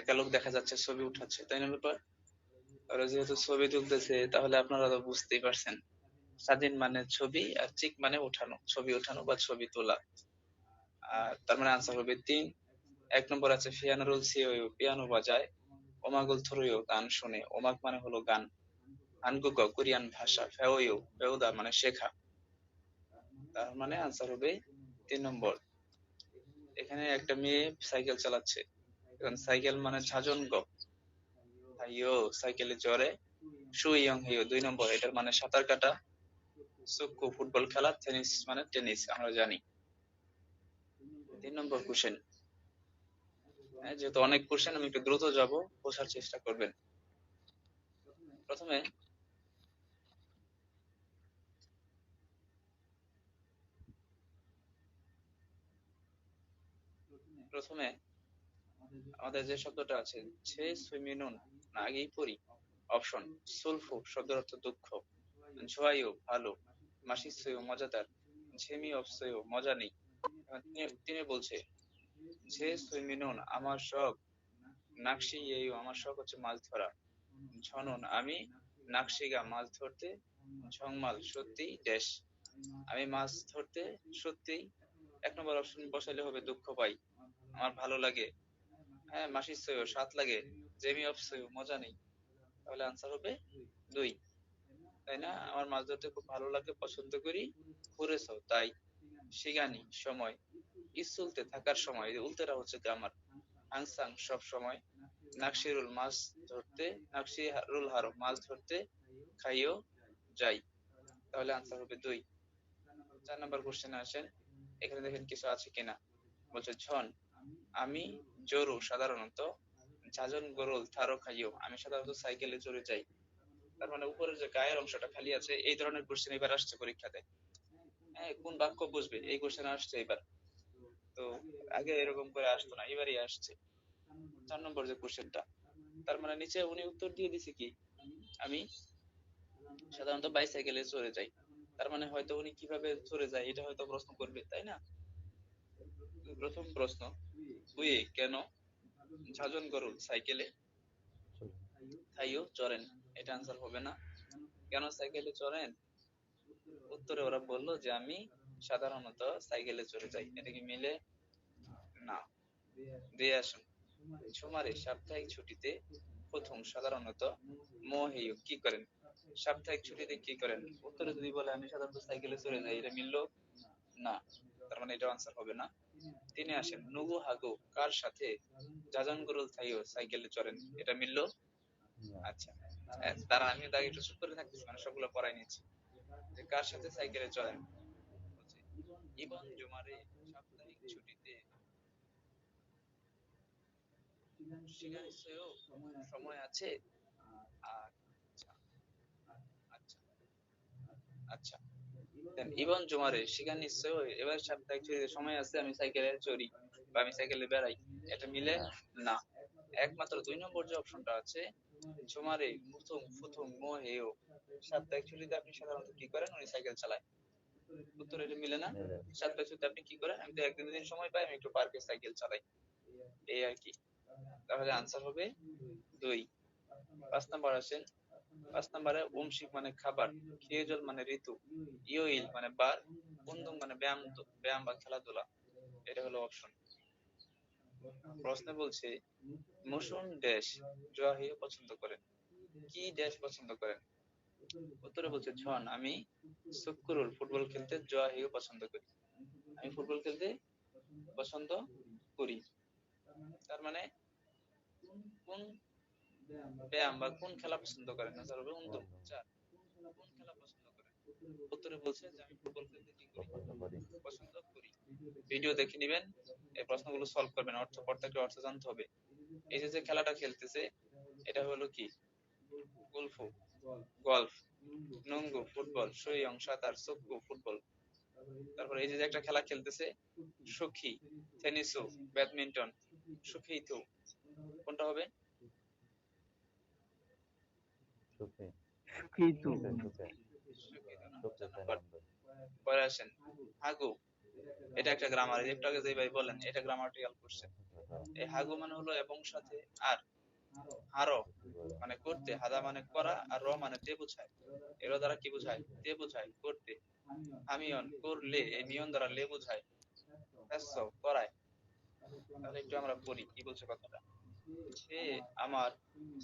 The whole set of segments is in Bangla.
একটা লোক দেখা যাচ্ছে ছবি উঠাচ্ছে, তাই না ব্যাপার? আর যেহেতু ছবি তুলতেছে তাহলে আপনারা তো বুঝতেই পারছেন, স্বাধীন মানে ছবি আর চিক মানে উঠানো, ছবি উঠানো বা ছবি তোলা। আর তার মানে আনসার হবে 3। 1 নম্বর আছে ফিয়ানোরুল সিওইও পিয়ানো বাজায়, ওমাগুল থুরুইও গান শুনে। ওমাগ মানে হলো গান, হানগুক কোরিয়ান ভাষা, ফেওইও ফেওদা মানে শেখা। তার মানে আনসার হবে 3 নম্বর। এখানে একটা মেয়ে সাইকেল চালাচ্ছে, এখন সাইকেল মানে ঝাজন গ হাইও সাইকেলে চড়ে। সুইয়ং হিও 2 নম্বর, এটার মানে সাঁতার কাটা। সুকু ফুটবল খেলা, টেনিস মানে টেনিস, আমরা জানি। 3 নম্বর কোশ্চেন, যেহেতু অনেক কোশ্চেন আমি একটু দ্রুত যাব, বোঝার চেষ্টা করবেন। প্রথমে প্রথমে আমাদের যে শব্দটা আছে, ছে সুইমিনুন, না আগেই পড়ি। অপশন: সুলফু শব্দের অর্থ দুঃখ, ঝোয়াইও ভালো, মাসিসইও মজাদার, ঝেমি অপসইও মজা নেই। তিনি বলছে ঝে সুইমিনুন আমার শখ, নাকশি ইয়েও আমার শখ হচ্ছে মাছ ধরা, ঝনন আমি, নাকশিগা মাছ ধরতে, ঝংমাল সত্যি ড্যাশ আমি মাছ ধরতে সত্যি। 1 নম্বর অপশন বসাইলে হবে দুঃখ পাই, আমার ভালো লাগে। হ্যাঁ, মাসির সইও স্বাদ লাগে, জেমি অফ সইও মজা নেই। তাহলে আনসার হবে 2, তাই না? আমার মাছ ধরতে খুব ভালো লাগে, পছন্দ করি, করেছো তাই। শিগানি সময়, ইসুলতে থাকার সময়, এই উল্টেটা হচ্ছে গ্রামার। আংসাং সব সময়, নাকশিরুল মাছ ধরতে, নাকশিরুল হারো মাছ ধরতে, খাইও যাই। তাহলে আনসার হবে 2। 4 নম্বর কোশ্চেনে আসেন, এখানে দেখেন কিছু আছে কিনা। বলছে ঝন আমি জরু সাধারণত, ঝাজন গরুল থারো খাইও আমি সাধারণত সাইকেলে চড়ে যাই। তার মানে উপরের যে গায়ের অংশটা খালি আছে, এই ধরনের কোশ্চেন এবার আসছে পরীক্ষাতে। হ্যাঁ, কোন বাক্য বুঝবে এই কোশ্চেন আসছে এবার। তো আগে এরকম করে আসতো না, এবারই আসছে। 4 নম্বর যে কোশ্চেনটা, তার মানে নিচে উনি উত্তর দিয়ে দিছে কি, আমি সাধারণত বাইসাইকেলে চড়ে যাই। তার মানে হয়তো উনি কিভাবে চড়ে যায় এটা হয়তো প্রশ্ন করবে, তাই না? প্রথম প্রশ্ন, উই কেন ঝাজন গরুল সাইকেলে থাইও চড়েন, এটা আনসার হবে না। কেন সাইকেলে চড়েন, উত্তরে ওরা বললো যে আমি সাধারণত সাইকেলে চড়ে যাই, এটা কি মিলে? না। দিয়ে আসুন, সুমারে সাপ্তাহিক ছুটিতে প্রথম সাধারণত মহেয় কি করেন, সাপ্তাহিক ছুটিতে কি করেন। উত্তরে যদি বলে আমি সাধারণত সাইকেলে চড়ে যাই, এটা মিললো না, তার মানে এটা আনসার হবে না। তিনি আসেন, নুগু হাগু কার সাথে জাজান গরুল থাইও সাইকেলে চড়েন, এটা মিললো। আচ্ছা, তারা আমি তাকে একটু চুপ করে থাকতেছি, মানে সবগুলো পড়াই নিচ্ছি। যে কার সাথে সাইকেলে চড়েন, বলছে ইবন জুমারে সাপ্তাহিক ছুটিতে শিকারিসেও সময় আছে। আচ্ছা, আচ্ছা, আচ্ছা। দেন ইবন জুমারে শিকার নিশ্চয় এবার সাপ্তাহিক ছুটিতে সময় আছে, আমি সাইকেলে চড়ি বা আমি সাইকেলে বেড়াই, এটা মিলে না। একমাত্র 2 নম্বর যে অপশনটা আছে, জুমারে প্রথম প্রথম মহেও সাপ্তাহিক ছুটিতে আপনি সাধারণত কি করেন, উনি সাইকেল চালায়। উত্তর এটা মিলে না। সাপ্তাহিক ছুটিতে আপনি কি করেন, আমি তো একদিন দুদিন সময় পাই, আমি একটু পার্কে সাইকেল চালাই, এই আর কি। তাহলে আনসার হবে 2। 5 নম্বর আসেন, 5 নম্বরে উমশিক মানে খাবার, খিয়েজল মানে ঋতু, ইয়োইল মানে বার, উন্দুং মানে ব্যায়াম, ব্যায়াম বা খেলাধুলা, এটা হলো অপশন। প্রশ্নে বলছে মুসুন ড্যাশ জোয়াহিও পছন্দ করেন, কি ড্যাশ পছন্দ করেন। উত্তরে বলছে ঝন আমি সুকুরুল ফুটবল খেলতে জোয়াহিও পছন্দ করি, আমি ফুটবল খেলতে পছন্দ করি। তার মানে কোন ব্যায়াম বা কোন খেলা পছন্দ করেন, আনসার হবে উন্দুং। 4, কোন খেলা পছন্দ করেন। উত্তরে বলছে যে আমি ফুটবল খেলতে কি করি, পছন্দ করি। ভিডিও দেখে নিবেন, এই প্রশ্নগুলো সলভ করবেন, অর্থ প্রত্যেকটা অর্থ জানতে হবে। এই যে যে খেলাটা খেলতেছে এটা হলো কি, গুলফু গলফ, নুঙ্গু ফুটবল, সুইয়ং সাঁতার, সুক্কু ফুটবল। তারপর এই যে যে একটা খেলা খেলতেছে, সখী টেনিসু, ব্যাডমিন্টন, সুখেইতু, কোনটা হবে? সুখিতু। সুখেইতু না, 4 নম্বর। পরে আসেন হাগু, এটা একটা গ্রামার, একটু আগে যে ভাই বলেন এটা গ্রামাটিক্যাল কোশ্চেন। এই হাগু মানে হলো এবং সাথে, আর হারো মানে করতে, হাদা মানে করা, আর র মানে তে বোঝায়। এর দ্বারা কি বোঝায়? তে বোঝায়, করতে। হামিয়ন করলে, এই নিয়ন দ্বারা লে বোঝায়, করায়। তাহলে একটু আমরা পড়ি কি বলছে কথাটা। সে আমার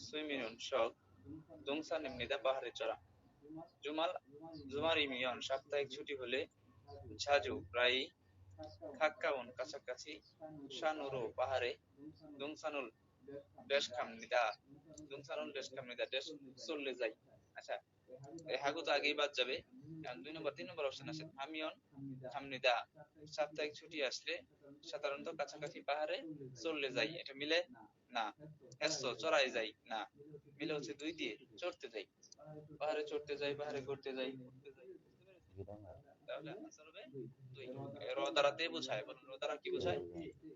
সুইমিনুন শখ দংসান এমনিদা পাহাড়ে চড়া। জুমাল জুমার ইমিয়ন সাপ্তাহিক ছুটি হলে ঝাজু প্রায়ই খাক্কাউন কাছাকাছি শানুরো পাহাড়ে দুংসানুল ড্যাশ খামনিদা দুংসানুল ড্যাশ খামনিদা ড্যাশ চললে যাই। আচ্ছা, এই হাগু তো আগেই বাদ যাবে। এখন 3 নম্বর অপশন আছে হামিয়ন খামনিদা, সাপ্তাহিক ছুটি আসলে সাধারণত কাছাকাছি পাহাড়ে চললে যাই, এটা মিলে না। হেসো চড়াই যাই না, মিলে হচ্ছে 2 দিয়ে চড়তে যাই, পাহাড়ে চড়তে যাই, পাহাড়ে ঘুরতে যাই, ঘুরতে যাই। তাহলে আনসার হবে 2। র দ্বারা তে বোঝায়, বলুন র দ্বারা কি বোঝায়?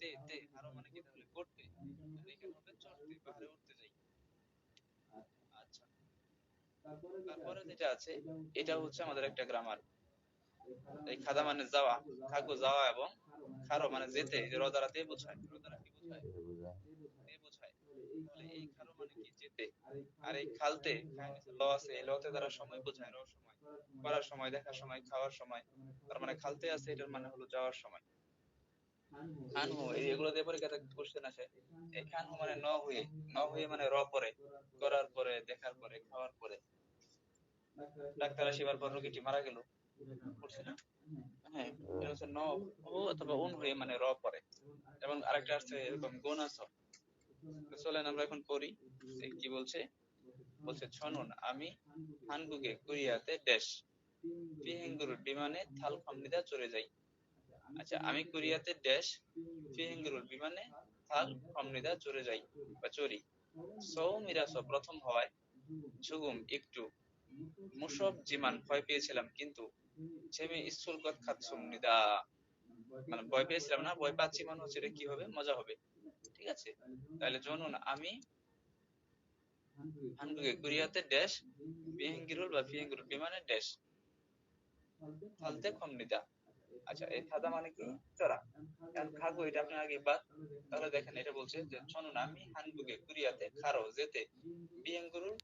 তে তে, আরো মানে কি তাহলে করতে, আর এখানে হবে চড়তে, পাহাড়ে উঠতে যাই। আচ্ছা, তারপরে যেটা আছে এটা হচ্ছে আমাদের একটা গ্রামার। এই খাদা মানে যাওয়া, খাগো যাওয়া, এবং খারো মানে যেতে, র দ্বারা তে বোঝায়, র দ্বারা কি বোঝায়? তে বোঝায়। তাহলে এই খারো মানে কি? যেতে। আর এই খালতে, খায় নিচে ল আছে, এই লতে দ্বারা সময় বোঝায়, র সময়, করার সময়, দেখার সময়, খাওয়ার সময়। তার মানে খালতে আছে, এটার মানে হলো যাওয়ার সময়। খানহু, এগুলো দিয়ে পরীক্ষাতে কোশ্চেন আসে। এই খানহু মানে ন হয়ে, ন হয়ে মানে র পরে, করার পরে, দেখার পরে, খাওয়ার পরে। ডাক্তার আসিবার পর রোগীটি মারা গেল, পড়ছে না? হ্যাঁ, এটা হচ্ছে ন ও অথবা উন হয়ে মানে র পরে। এবং আরেকটা আছে এরকম গুণ আছে। তো চলেন আমরা এখন পড়ি কি বলছে। বলছে ছনুন আমি হানগুকে কোরিয়াতে ড্যাশ ফিহেঙ্গুরুর বিমানে থাল খমনিদা চলে যাই। আচ্ছা, আমি কোরিয়াতে ড্যাশ ফিহেঙ্গুরুর বিমানে থাল খমনিদা চলে যাই বা চড়ি। সৌ মিরাস প্রথম হওয়ায় ঝুগুম একটু মুসব জিমান ভয় পেয়েছিলাম, কিন্তু ছেমে স্কুলগত খাতসুম নিদা, মানে ভয় পেয়েছিলাম না, ভয় পাচ্ছি মানে হচ্ছে এটা কি হবে? মজা হবে। ঠিক আছে, তাহলে জনুন আমি হানগুকে কোরিয়াতে ড্যাশ বিহেঙ্গিরুল বা ফিহেঙ্গিরুল বিমানে ড্যাশ থালতে খমনিদা। আচ্ছা, এই থাদা মানে কি? চড়া। এখন খাগো এটা আপনি আগে বাদ। তাহলে দেখেন এটা বলছে যে ছনুন আমি হানগুকে কোরিয়াতে খারো যেতে বিহেঙ্গিরুল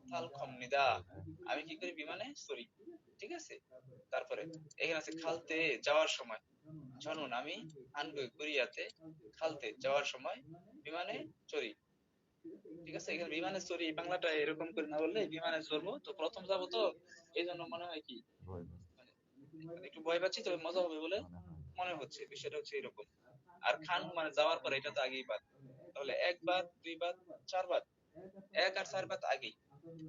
থাল খমনিদা, আমি কি করি? বিমানে চড়ি। ঠিক আছে, তারপরে এখানে আছে খালতে যাওয়ার সময়, ঝনুন আমি হানগুই কোরিয়াতে খালতে যাওয়ার সময় বিমানে চড়ি। ঠিক আছে, এখানে বিমানে চড়ি বাংলাটা এরকম করে না বললে, বিমানে চড়বো তো প্রথম যাবো তো, এই জন্য মনে হয় কি মানে মানে একটু ভয় পাচ্ছি, তবে মজা হবে বলে মনে হচ্ছে, বিষয়টা হচ্ছে এরকম। আর খান মানে যাওয়ার পরে, এটা তো আগেই বাদ। তাহলে 1 বাদ, 2 বাদ, 4 বাদ, 1 আর 4 বাদ আগেই।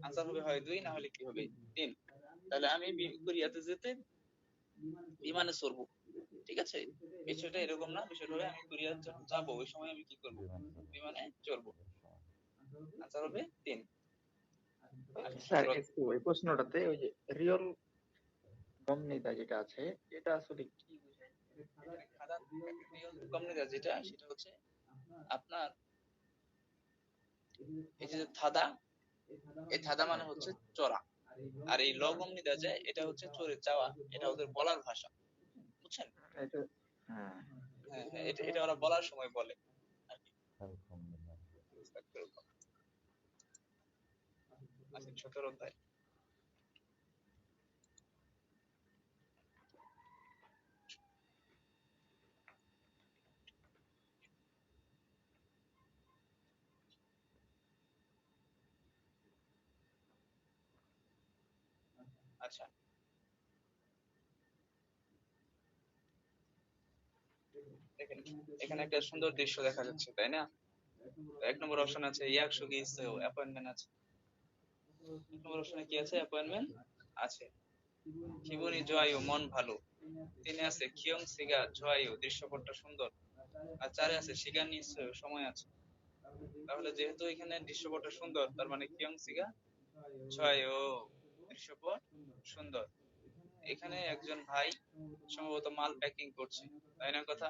আনসার হবে হয় 2, না হলে কি হবে? 3। তাহলে আমি কোরিয়াতে যেতে বিমানে চড়বো। ঠিক আছে, বিষয়টা এরকম না, বিষয়টা হবে আমি কোরিয়া যখন যাবো ওই সময় আমি কি করব? বিমানে চড়বো। আনসার হবে 3। আচ্ছা, স্যার একটু ওই প্রশ্নটাতে ওই যে রিয়ল গমনিতা যেটা আছে এটা আসলে কি বোঝায়? এখানে খাদা রিয়ল কমিউনিটি যেটা, সেটা হচ্ছে আপনার এই যে থাদা, এই থাদা মানে হচ্ছে চড়া। আর এই লগমনিদা যে, এটা হচ্ছে চড়ে যাওয়া, এটা ওদের বলার ভাষা। বুঝছেন? এটা হ্যাঁ হ্যাঁ হ্যাঁ, এটা এটা ওরা বলার সময় বলে আর কি। আচ্ছা, 17 অধ্যায়। আচ্ছা, দেখেন এখানে একটা সুন্দর দৃশ্য দেখা যাচ্ছে, তাই না? 1 নম্বর অপশন আছে ইয়াকসুগি ইসেও অ্যাপয়েন্টমেন্ট আছে। 1 নম্বর অপশনে কি আছে? অ্যাপয়েন্টমেন্ট আছে। কিবুনি জোয়াইও মন ভালো। 3 আছে কিয়ং সিগা জোয়াইও দৃশ্যপটটা সুন্দর। আর 4 আছে শিগানি ইসেও সময় আছে। তাহলে যেহেতু এখানে দৃশ্যপটটা সুন্দর, তার মানে কিয়ং সিগা জোয়াইও দৃশ্যপট সুন্দর। এখানে একজন ভাই সম্ভবত মাল প্যাকিং করছে, তাই না কথা?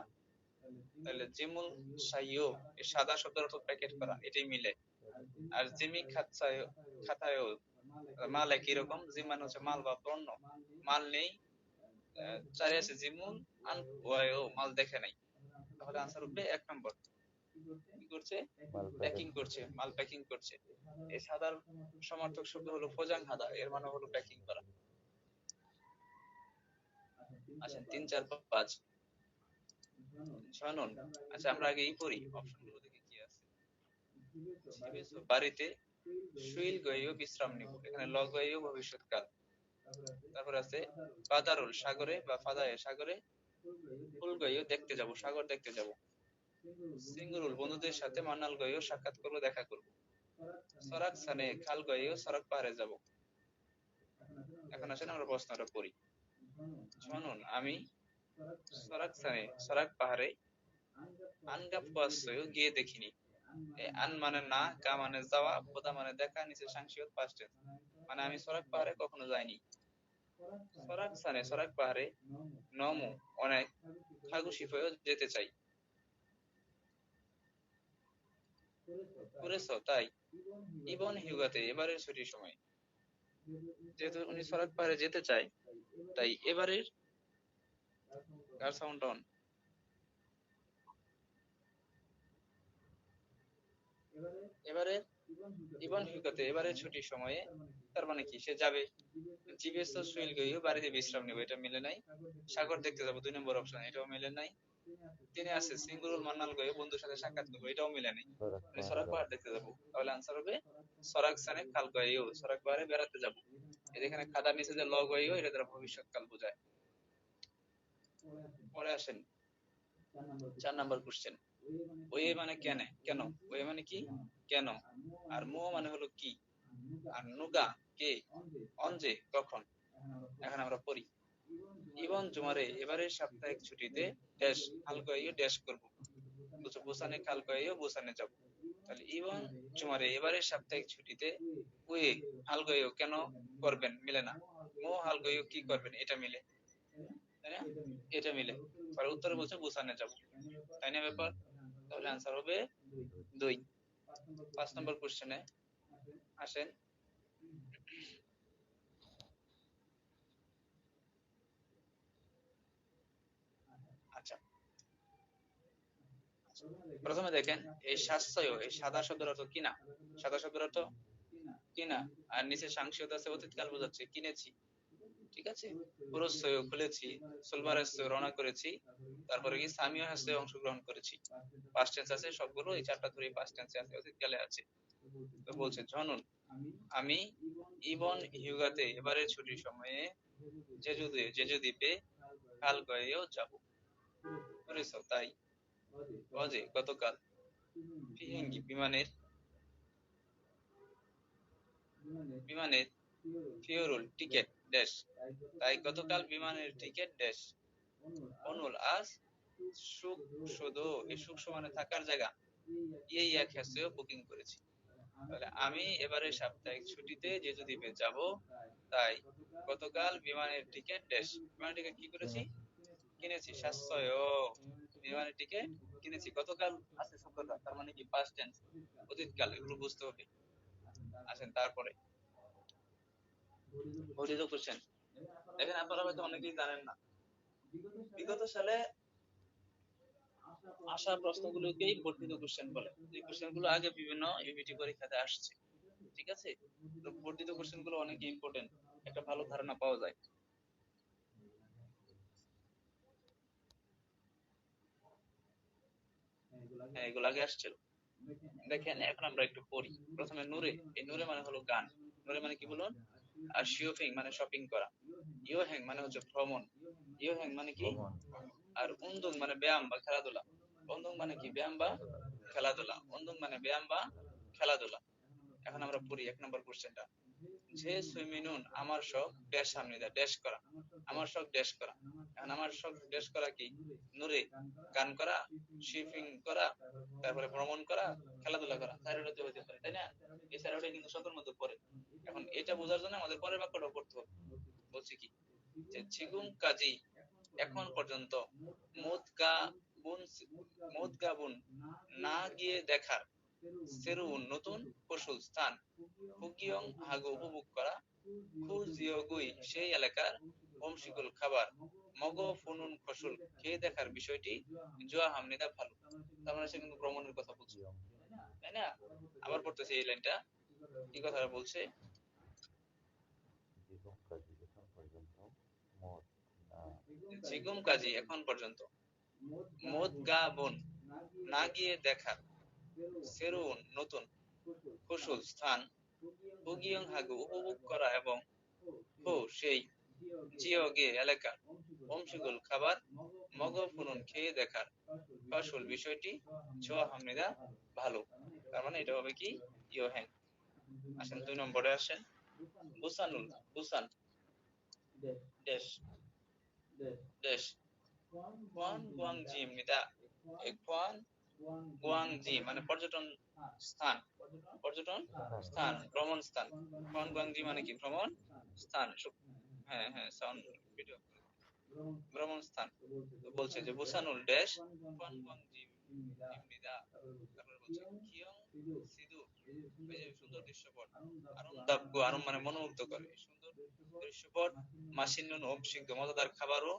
তাহলে জিমুল সাইও, এই সাদা শব্দের অর্থ প্যাকেট করা, এটাই মিলে। আর জিমি খাতসায়ো, খাতায়ও মাল একই রকম, জিম মানে হচ্ছে মাল বা পণ্য, মাল নেই। 4 আছে জিমুল আন ওয়ায়ও মাল দেখে নাই। তাহলে আনসার হবে 1 নম্বর। কি করছে? মাল প্যাকিং প্যাকেট। করছে, মাল প্যাকিং করছে। এই সাদার সমার্থক শব্দ হলো ফোজাং হাদা, এর মানে হলো প্যাকিং করা। আচ্ছা 3, 4, 5 ঝনন। আচ্ছা আমরা আগে ই পড়ি, অপশন গুলো দেখি কি আছে। জিবেছো বাড়িতে, শুইল গইও বিশ্রাম নিব, এখানে ল গইও ভবিষ্যৎকাল। তারপর আছে পাদারুল সাগরে বা ফাদায়ে সাগরে, ফুল গইও দেখতে যাব, সাগর দেখতে যাব। সিঙ্গুরুল বন্ধুদের সাথে, মান্নাল গইও সাক্ষাৎ করব, দেখা করব। সরাক সানে খাল গইও সড়ক পাহাড়ে যাব। এখন আসেন আমরা প্রশ্নটা পড়ি। শুনুন আমি সরাক সানে সরাক পাহাড়ে আনগাপ পাসেও গিয়ে দেখিনি। আন মানে না, গা মানে যাওয়া, বোদা মানে দেখা, নিচে সাংসিয়ত পাস্ট টেন্স। মানে আমি সরাক পাহাড়ে কখনো যাইনি। সরাক সানে সরাক পাহাড়ে নমু অনেক, খাগুশিফেও যেতে চাই। করেছো তাই। ইবন হিউগাতে এবারের ছুটির সময়, যেহেতু উনি সরাক পাহাড়ে যেতে চায় তাই এবারের কার সাউন্ড অন। এবারে ইবন হিউগাতে এবারের ছুটির সময়ে, তার মানে কি সে যাবে। জিবেস সুইল গইও বাড়িতে বিশ্রাম নেব, এটা মিলে নাই। সাগর দেখতে যাবো 2 নম্বর অপশন, এটাও মিলে নাই। তিনি আছে সিঙ্গুরুল মান্নাল গইও বন্ধুর সাথে সাক্ষাৎ করবো, এটাও মিলে নাই। সরাক মানে সরাক পাহাড়। পাহাড় দেখতে যাবো, তাহলে আনসার হবে সরাক সানে খাল গইও, সরাক পাহাড়ে বেড়াতে যাবো। এখানে খাদার নিচে যে ল গইও, এটা দ্বারা ভবিষ্যৎকাল বোঝায়। পরে আসেন 4 নাম্বার কোশ্চেন। ওয়ে মানে কেন, কেন ওয়ে মানে কি কেন, আর মো মানে হলো কি, আর নুগা কে, অনজে কখন। এখন আমরা পড়ি। ইবন জুমারে এবারের সাপ্তাহিক ছুটিতে ড্যাশ হালকাইও ড্যাশ করব, বুসানে খালকাইও বুসানে যাব। তাহলে ইবন জুমারে এবারের সাপ্তাহিক ছুটিতে ওয়ে হালকাইও কেন করবেন, মিলে না। মো হালকাইও কি করবেন, এটা মিলে, তাই না, এটা মিলে। পরে উত্তরে বলছে বুসানে যাব, তাই না ব্যাপার। তাহলে আনসার হবে 2। 5 নম্বর কোশ্চেনে আসেন। আচ্ছা প্রথমে দেখেন এই সাশ্রয়, এই সাদা শব্দের অর্থ কিনা। সাদা শব্দের অর্থ কিনা, আর নিচে সাংসদ আছে অতীতকাল বোঝাচ্ছে, কিনেছি। ঠিক আছে, পুরস্বয় খুলেছি, সোলবারের রওনা করেছি, তারপরে কি সামিও হাসে অংশগ্রহণ করেছি। পাস্ট টেন্স আছে সবগুলো, এই 4টা ধরে পাস্ট টেন্সে আছে, অতীতকালে আছে। তো বলছে ঝনুন আমি ইবন হিউগাতে এবারের ছুটির সময়ে জেজু দ্বীপে কাল গয়েও যাব। করেছো তাই। অজে গতকাল, ফিহিঙ্গি বিমানের, বিমানের ফিওরুল টিকেট ড্যাশ, তাই গতকাল বিমানের টিকেট ড্যাশ। অনুল আজ সুখ শুধু, এই সুখ সমানে থাকার জায়গা, এই এক হ্যাসেও বুকিং করেছি। তাহলে আমি এবারে সাপ্তাহিক ছুটিতে জেজু দ্বীপে যাব, তাই গতকাল বিমানের টিকেট ড্যাশ, বিমানের টিকেট কি করেছি, কিনেছি। সাশ্রয় বিমানের টিকেট কিনেছি, গতকাল আছে শব্দটা, তার মানে কি পাস্ট টেন্স, অতীতকাল, এগুলো বুঝতে হবে। আসেন তারপরে বর্ধিত কোশ্চেন। দেখেন আপনারা হয়তো অনেকেই জানেন না, বিগত সালে আসা প্রশ্নগুলোকেই বর্ধিত কোশ্চেন বলে। এই কোশ্চেন গুলো আগে বিভিন্ন ইউনিটি পরীক্ষাতে আসছে, ঠিক আছে। তো বর্ধিত কোশ্চেন গুলো অনেক ইম্পর্টেন্ট, একটা ভালো ধারণা পাওয়া যায়। হ্যাঁ এগুলো আগে আসছিল। দেখেন এখন আমরা একটু পড়ি। প্রথমে নূরে, এই নূরে মানে হলো গান, নূরে মানে কি বলুন। আর শিওফিং মানে শপিং করা, ইয়োহেং মানে হচ্ছে ভ্রমণ, ইয়োহেং মানে কি। ভ্রমণ। আর উন্দুং মানে ব্যায়াম বা খেলাধুলা, উন্দুং মানে কি ব্যায়াম বা খেলাধুলা, উন্দুং মানে ব্যায়াম বা খেলাধুলা। এখন আমরা পড়ি 1 নম্বর কোশ্চেনটা। যে সুইমিনুন আমার শখ ড্যাশ সামনে দা ড্যাশ করা, আমার শখ ড্যাশ করা। এখন আমার শখ ড্যাশ করা কি, নূরে গান করা, শিপিং করা, তারপরে ভ্রমণ করা, খেলাধুলা করা, চারোটাতে হতে পারে, তাই না। এই চারোটা কিন্তু শখের মধ্যে পড়ে। এখন এটা বোঝার জন্য আমাদের পরের বাক্যটা পড়তে হবে। বলছি কি, যে ছিগুম কাজী এখন পর্যন্ত মোদগা বুন, মোদগা বুন না গিয়ে দেখার, সেরুন নতুন কৌশল স্থান, হুকিয়ং হাগো উপভোগ করা, খুজিওগুই সেই এলাকার বংশীকুল খাবার, মগ ফুনুন ফসল খেয়ে দেখার বিষয়টি জুয়া হামনিদা ভালো। তার মানে সে কিন্তু ভ্রমণের কথা বলছে, তাই না? আবার পড়তেছি এই লাইনটা, কি কথা বলছে? জিগুম কাজী এখন পর্যন্ত, মোদ গা বন না গিয়ে দেখা, সেরুন নতুন, কুশল স্থান, বুগিয়ং হাগু উপভোগ করা, এবং হো সেই জিওগে এলাকা, অংশীগুল খাবার, মগ ফুনুন খেয়ে দেখার, ফসল বিষয়টি ছোয়া হামিদা ভালো। তার মানে এটা হবে কি ইয়োহেন। আসেন 2 নম্বরে আসেন, বুসানুল, বুসান দেশ, দেশ, কোয়ান গুয়াংজি মিদা, এই কোয়ান গুয়াংজি মানে পর্যটন স্থান, পর্যটন স্থান, ভ্রমণ স্থান। কোয়ান গুয়াংজি মানে কি ভ্রমণ স্থান। হ্যাঁ হ্যাঁ সাউন্ড ভিডিও, ভ্রমণ স্থান। তো বলছে যে বুসানুল ড্যাশ কোয়ান গুয়াংজি ইমনিদা, তারপরে বলছে কিয়ং সিদু, এই যে সুন্দর দৃশ্যপট, আরুমদাব্য, আরুম মানে মনোমুগ্ধ করে, সুন্দর দৃশ্যপট, মাসিনুন অভিষিক্ত মজাদার খাবারও,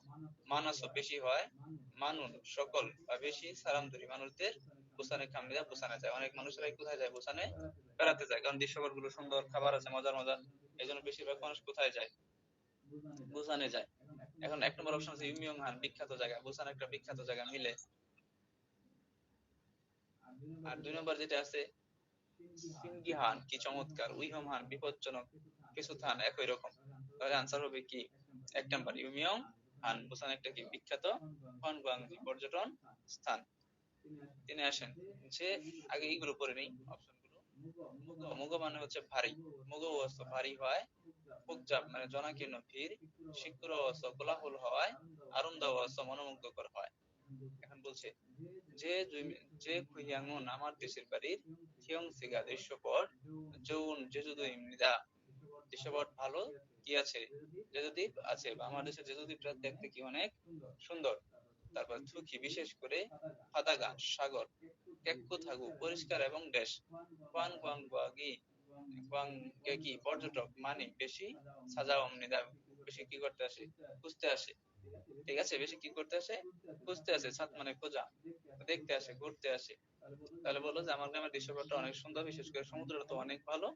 মানাসও বেশি হয়, মানুন সকল বা বেশি, সালামদুরি মানুষদের, বুসানে খামনিদা বুসানে যায়, অনেক মানুষেরাই কোথায় যায় বুসানে বেড়াতে যায়, কারণ দৃশ্যপট গুলো সুন্দর, খাবার আছে মজার মজার, এই জন্য বেশিরভাগ মানুষ কোথায় যায় বুসানে যায়। এখন 1 নম্বর অপশন আছে ইউমিয়ং হান বিখ্যাত জায়গা, বুসান একটা বিখ্যাত জায়গা মিলে। আর 2 নম্বর যেটা আছে সিনগিহান কি চমৎকার, উইহমহান বিপজ্জনক কিছু স্থান একই রকম। তাহলে আনসার হবে কি 1 নম্বর ইউমিয়ং হান, বুসান একটা কি বিখ্যাত, হনগুয়াংজি পর্যটন স্থান। তিনি আসেন যে আগে এইগুলো পড়ে নেই অপশনগুলো। মুগ, মুগ মানে হচ্ছে ভারী, মুগ অস্ত্র ভারী হয়, ফুকজাব মানে জনাকীর্ণ ভিড়, শিকুর অস্ত্র কোলাহল হওয়ায়, আরুমদাহ অস্ত্র মনোমুগ্ধকর হয়। এখন বলছে যে যে খুইয়াঙ্গন আমার দেশের বাড়ির, থিয়ং সিগা দৃশ্যপট, যৌন জেজুদু ইমনিদা দৃশ্যপট ভালো, কি আছে জেজুদ্বীপ আছে, বা আমার দেশের জেজুদ্বীপটা দেখতে কি অনেক সুন্দর। তারপর থুকি বিশেষ করে, ফাদাগা সাগর, কেক্কু থাকু পরিষ্কার, এবং দেশ, কোয়ান কোয়াং গুয়াগি কোয়াং কি পর্যটক মানে বেশি, সাজাও অমনিদা বেশি কি করতে আসে খুঁজতে আসে, ঠিক আছে, বেশি কি করতে আসে খুঁজতে আসে, সাত মানে খোঁজা, দেখতে আসে ঘুরতে আসে। তাহলে বললো যে আমার গ্রামের দৃশ্যপটটা অনেক সুন্দর, বিশেষ করে সমুদ্রটা তো অনেক ভালো,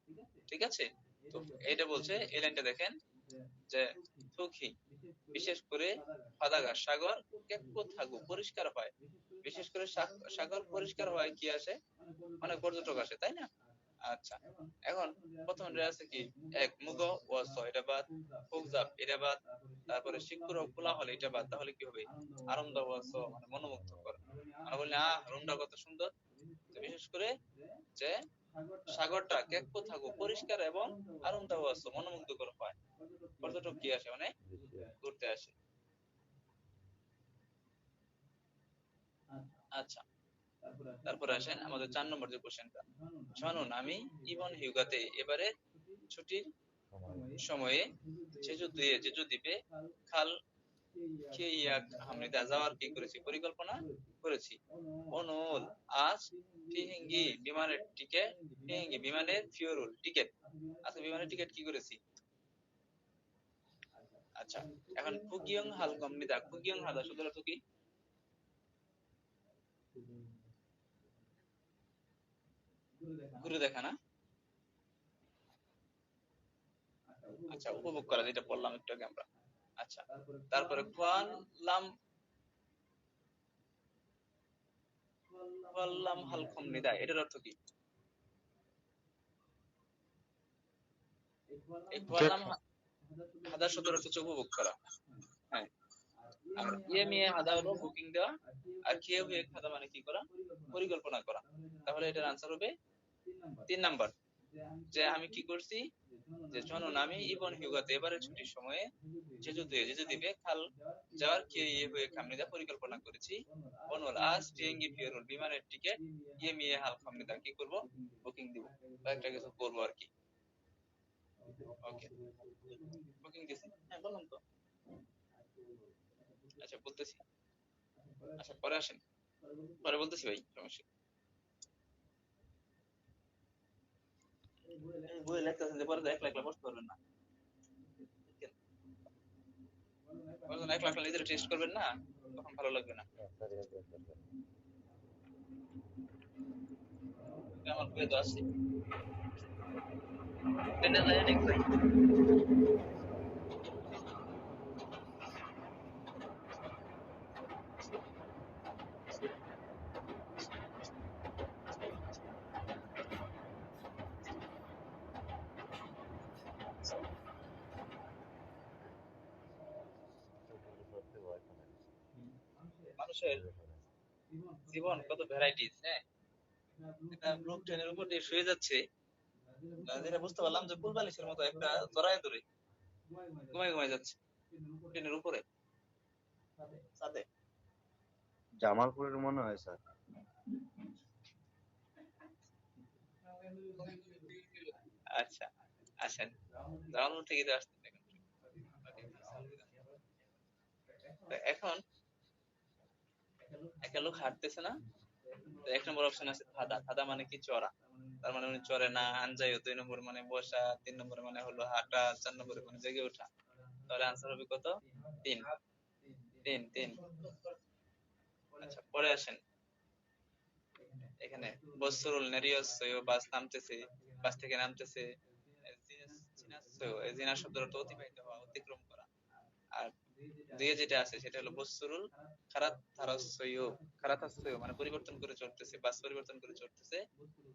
ঠিক আছে। তো এটা বলছে এই লাইনটা দেখেন যে সুখী বিশেষ করে, ফাদাগা সাগর, কেক্কো থাকু পরিষ্কার হয়, বিশেষ করে সাগর পরিষ্কার হয়, কি আসে অনেক পর্যটক আসে, তাই না? আচ্ছা, এখন প্রথম আছে কি এক মুগ ওয়াস, এটা বাদ, ফুকজাব এটা বাদ, তারপরে শিকুর কোলাহল এটা বাদ, তাহলে কি হবে আরামদাহ ওয়াস মানে মনোমুগ্ধকর। আমরা বলি রুমটা কত সুন্দর, তো বিশেষ করে যে সাগরটা কেক্কো থাকু পরিষ্কার, এবং আরামদাহ ওয়াস মনোমুগ্ধকর হয়, পর্যটক কি আসে অনেক ঘুরতে আসে। আচ্ছা, তারপরে আসেন আমাদের 4 নম্বর যে কোশ্চেনটা, শুনুন আমি ইবন হিউগাতে এবারে ছুটির সময়ে জেজু দ্বীপে খাল খেইয়াক হামরিদা যাওয়ার কি করেছি পরিকল্পনা করেছি। অনুল আজ ফিহিঙ্গি বিমানের টিকেট, ফিহিঙ্গি বিমানের ফিওরুল টিকেট, আচ্ছা বিমানের টিকেট কি করেছি। আচ্ছা, এখন কুগিয়ং হাল কমনিদা, কুগিয়ং হাদা শব্দের অর্থ কি? ঘুরে দেখা না? আচ্ছা, উপভোগ করা, যেটা বললাম একটু আগে আমরা। আচ্ছা, তারপরে কোয়াল্লাম হালকম নিদা, এটার অর্থ কি? এই কোয়াল্লাম হাদা শব্দের অর্থ হচ্ছে উপভোগ করা। হ্যাঁ, আর ইয়ে হাদা হলো বুকিং দেওয়া, আর খেয়ে হয়ে খাদা মানে কি করা পরিকল্পনা করা। তাহলে এটার আনসার হবে 3 নাম্বার, যে আমি কি করছি, যে শুনুন আমি ইবন হিউগাতে এবারে ছুটির সময়ে জেজু দ্বীপে খাল যাওয়ার ইয়ে হয়ে খামনিদা পরিকল্পনা করেছি। বনল আজ টিএনগি ফিওরুল বিমানের টিকেট ইয়ে মিয়ে হাল খামনিদা কি করব বুকিং দিব, বা একটা কিছু করবো আর কি। ওকে, বুকিং দিছি, হ্যাঁ বললাম তো। আচ্ছা বলতেছি, আচ্ছা পরে আসেন, পরে বলতেছি ভাই, সমস্যা বই লেখতেছেন যে পরে একলা একলা বসতে পারবেন না, একলা একলা নিজেরা টেস্ট করবেন না, তখন ভালো লাগবে না। ওই তো আছে ট্রেনে যায় অনেক ভাই। মানুষের জীবন কত ভ্যারাইটিস, হ্যাঁ। এটা ব্লক ট্রেনের উপর দিয়ে শুয়ে যাচ্ছে, যেটা বুঝতে পারলাম যে কুল বালিশের মতো একটা জড়ায় ধরে ঘুমায় ঘুমায় যাচ্ছে ট্রেনের উপরে ছাদে। জামালপুরের মনে হয় স্যার। আচ্ছা আসেন, জামালপুর থেকে তো আসতেন এখন। তো এখন একটা লোক হাঁটতেছে না, তো এক নম্বর অপশন আছে ধাঁধা। ধাঁধা মানে কি? চড়া। তার মানে উনি চড়ে না, আনজাইও। 2 নম্বর মানে বসা, 3 নম্বর মানে হলো হাঁটা, 4 নম্বরে মানে জেগে ওঠা। তাহলে আনসার হবে কত? 3। 3 3। আচ্ছা পরে আসেন, এখানে বসরুল নেরিয়সয় বাস নামতেছে, বাস থেকে নামতেছে। এই জিনাস শব্দটা তো অতিবাহিত হওয়া, অতিক্রম করা। আর দুইয়ে যেটা আছে সেটা হলো বসরুল খারাত থারাসয়। খারাতাসয় মানে পরিবর্তন করে চড়তেছে, বাস পরিবর্তন করে চড়তেছে।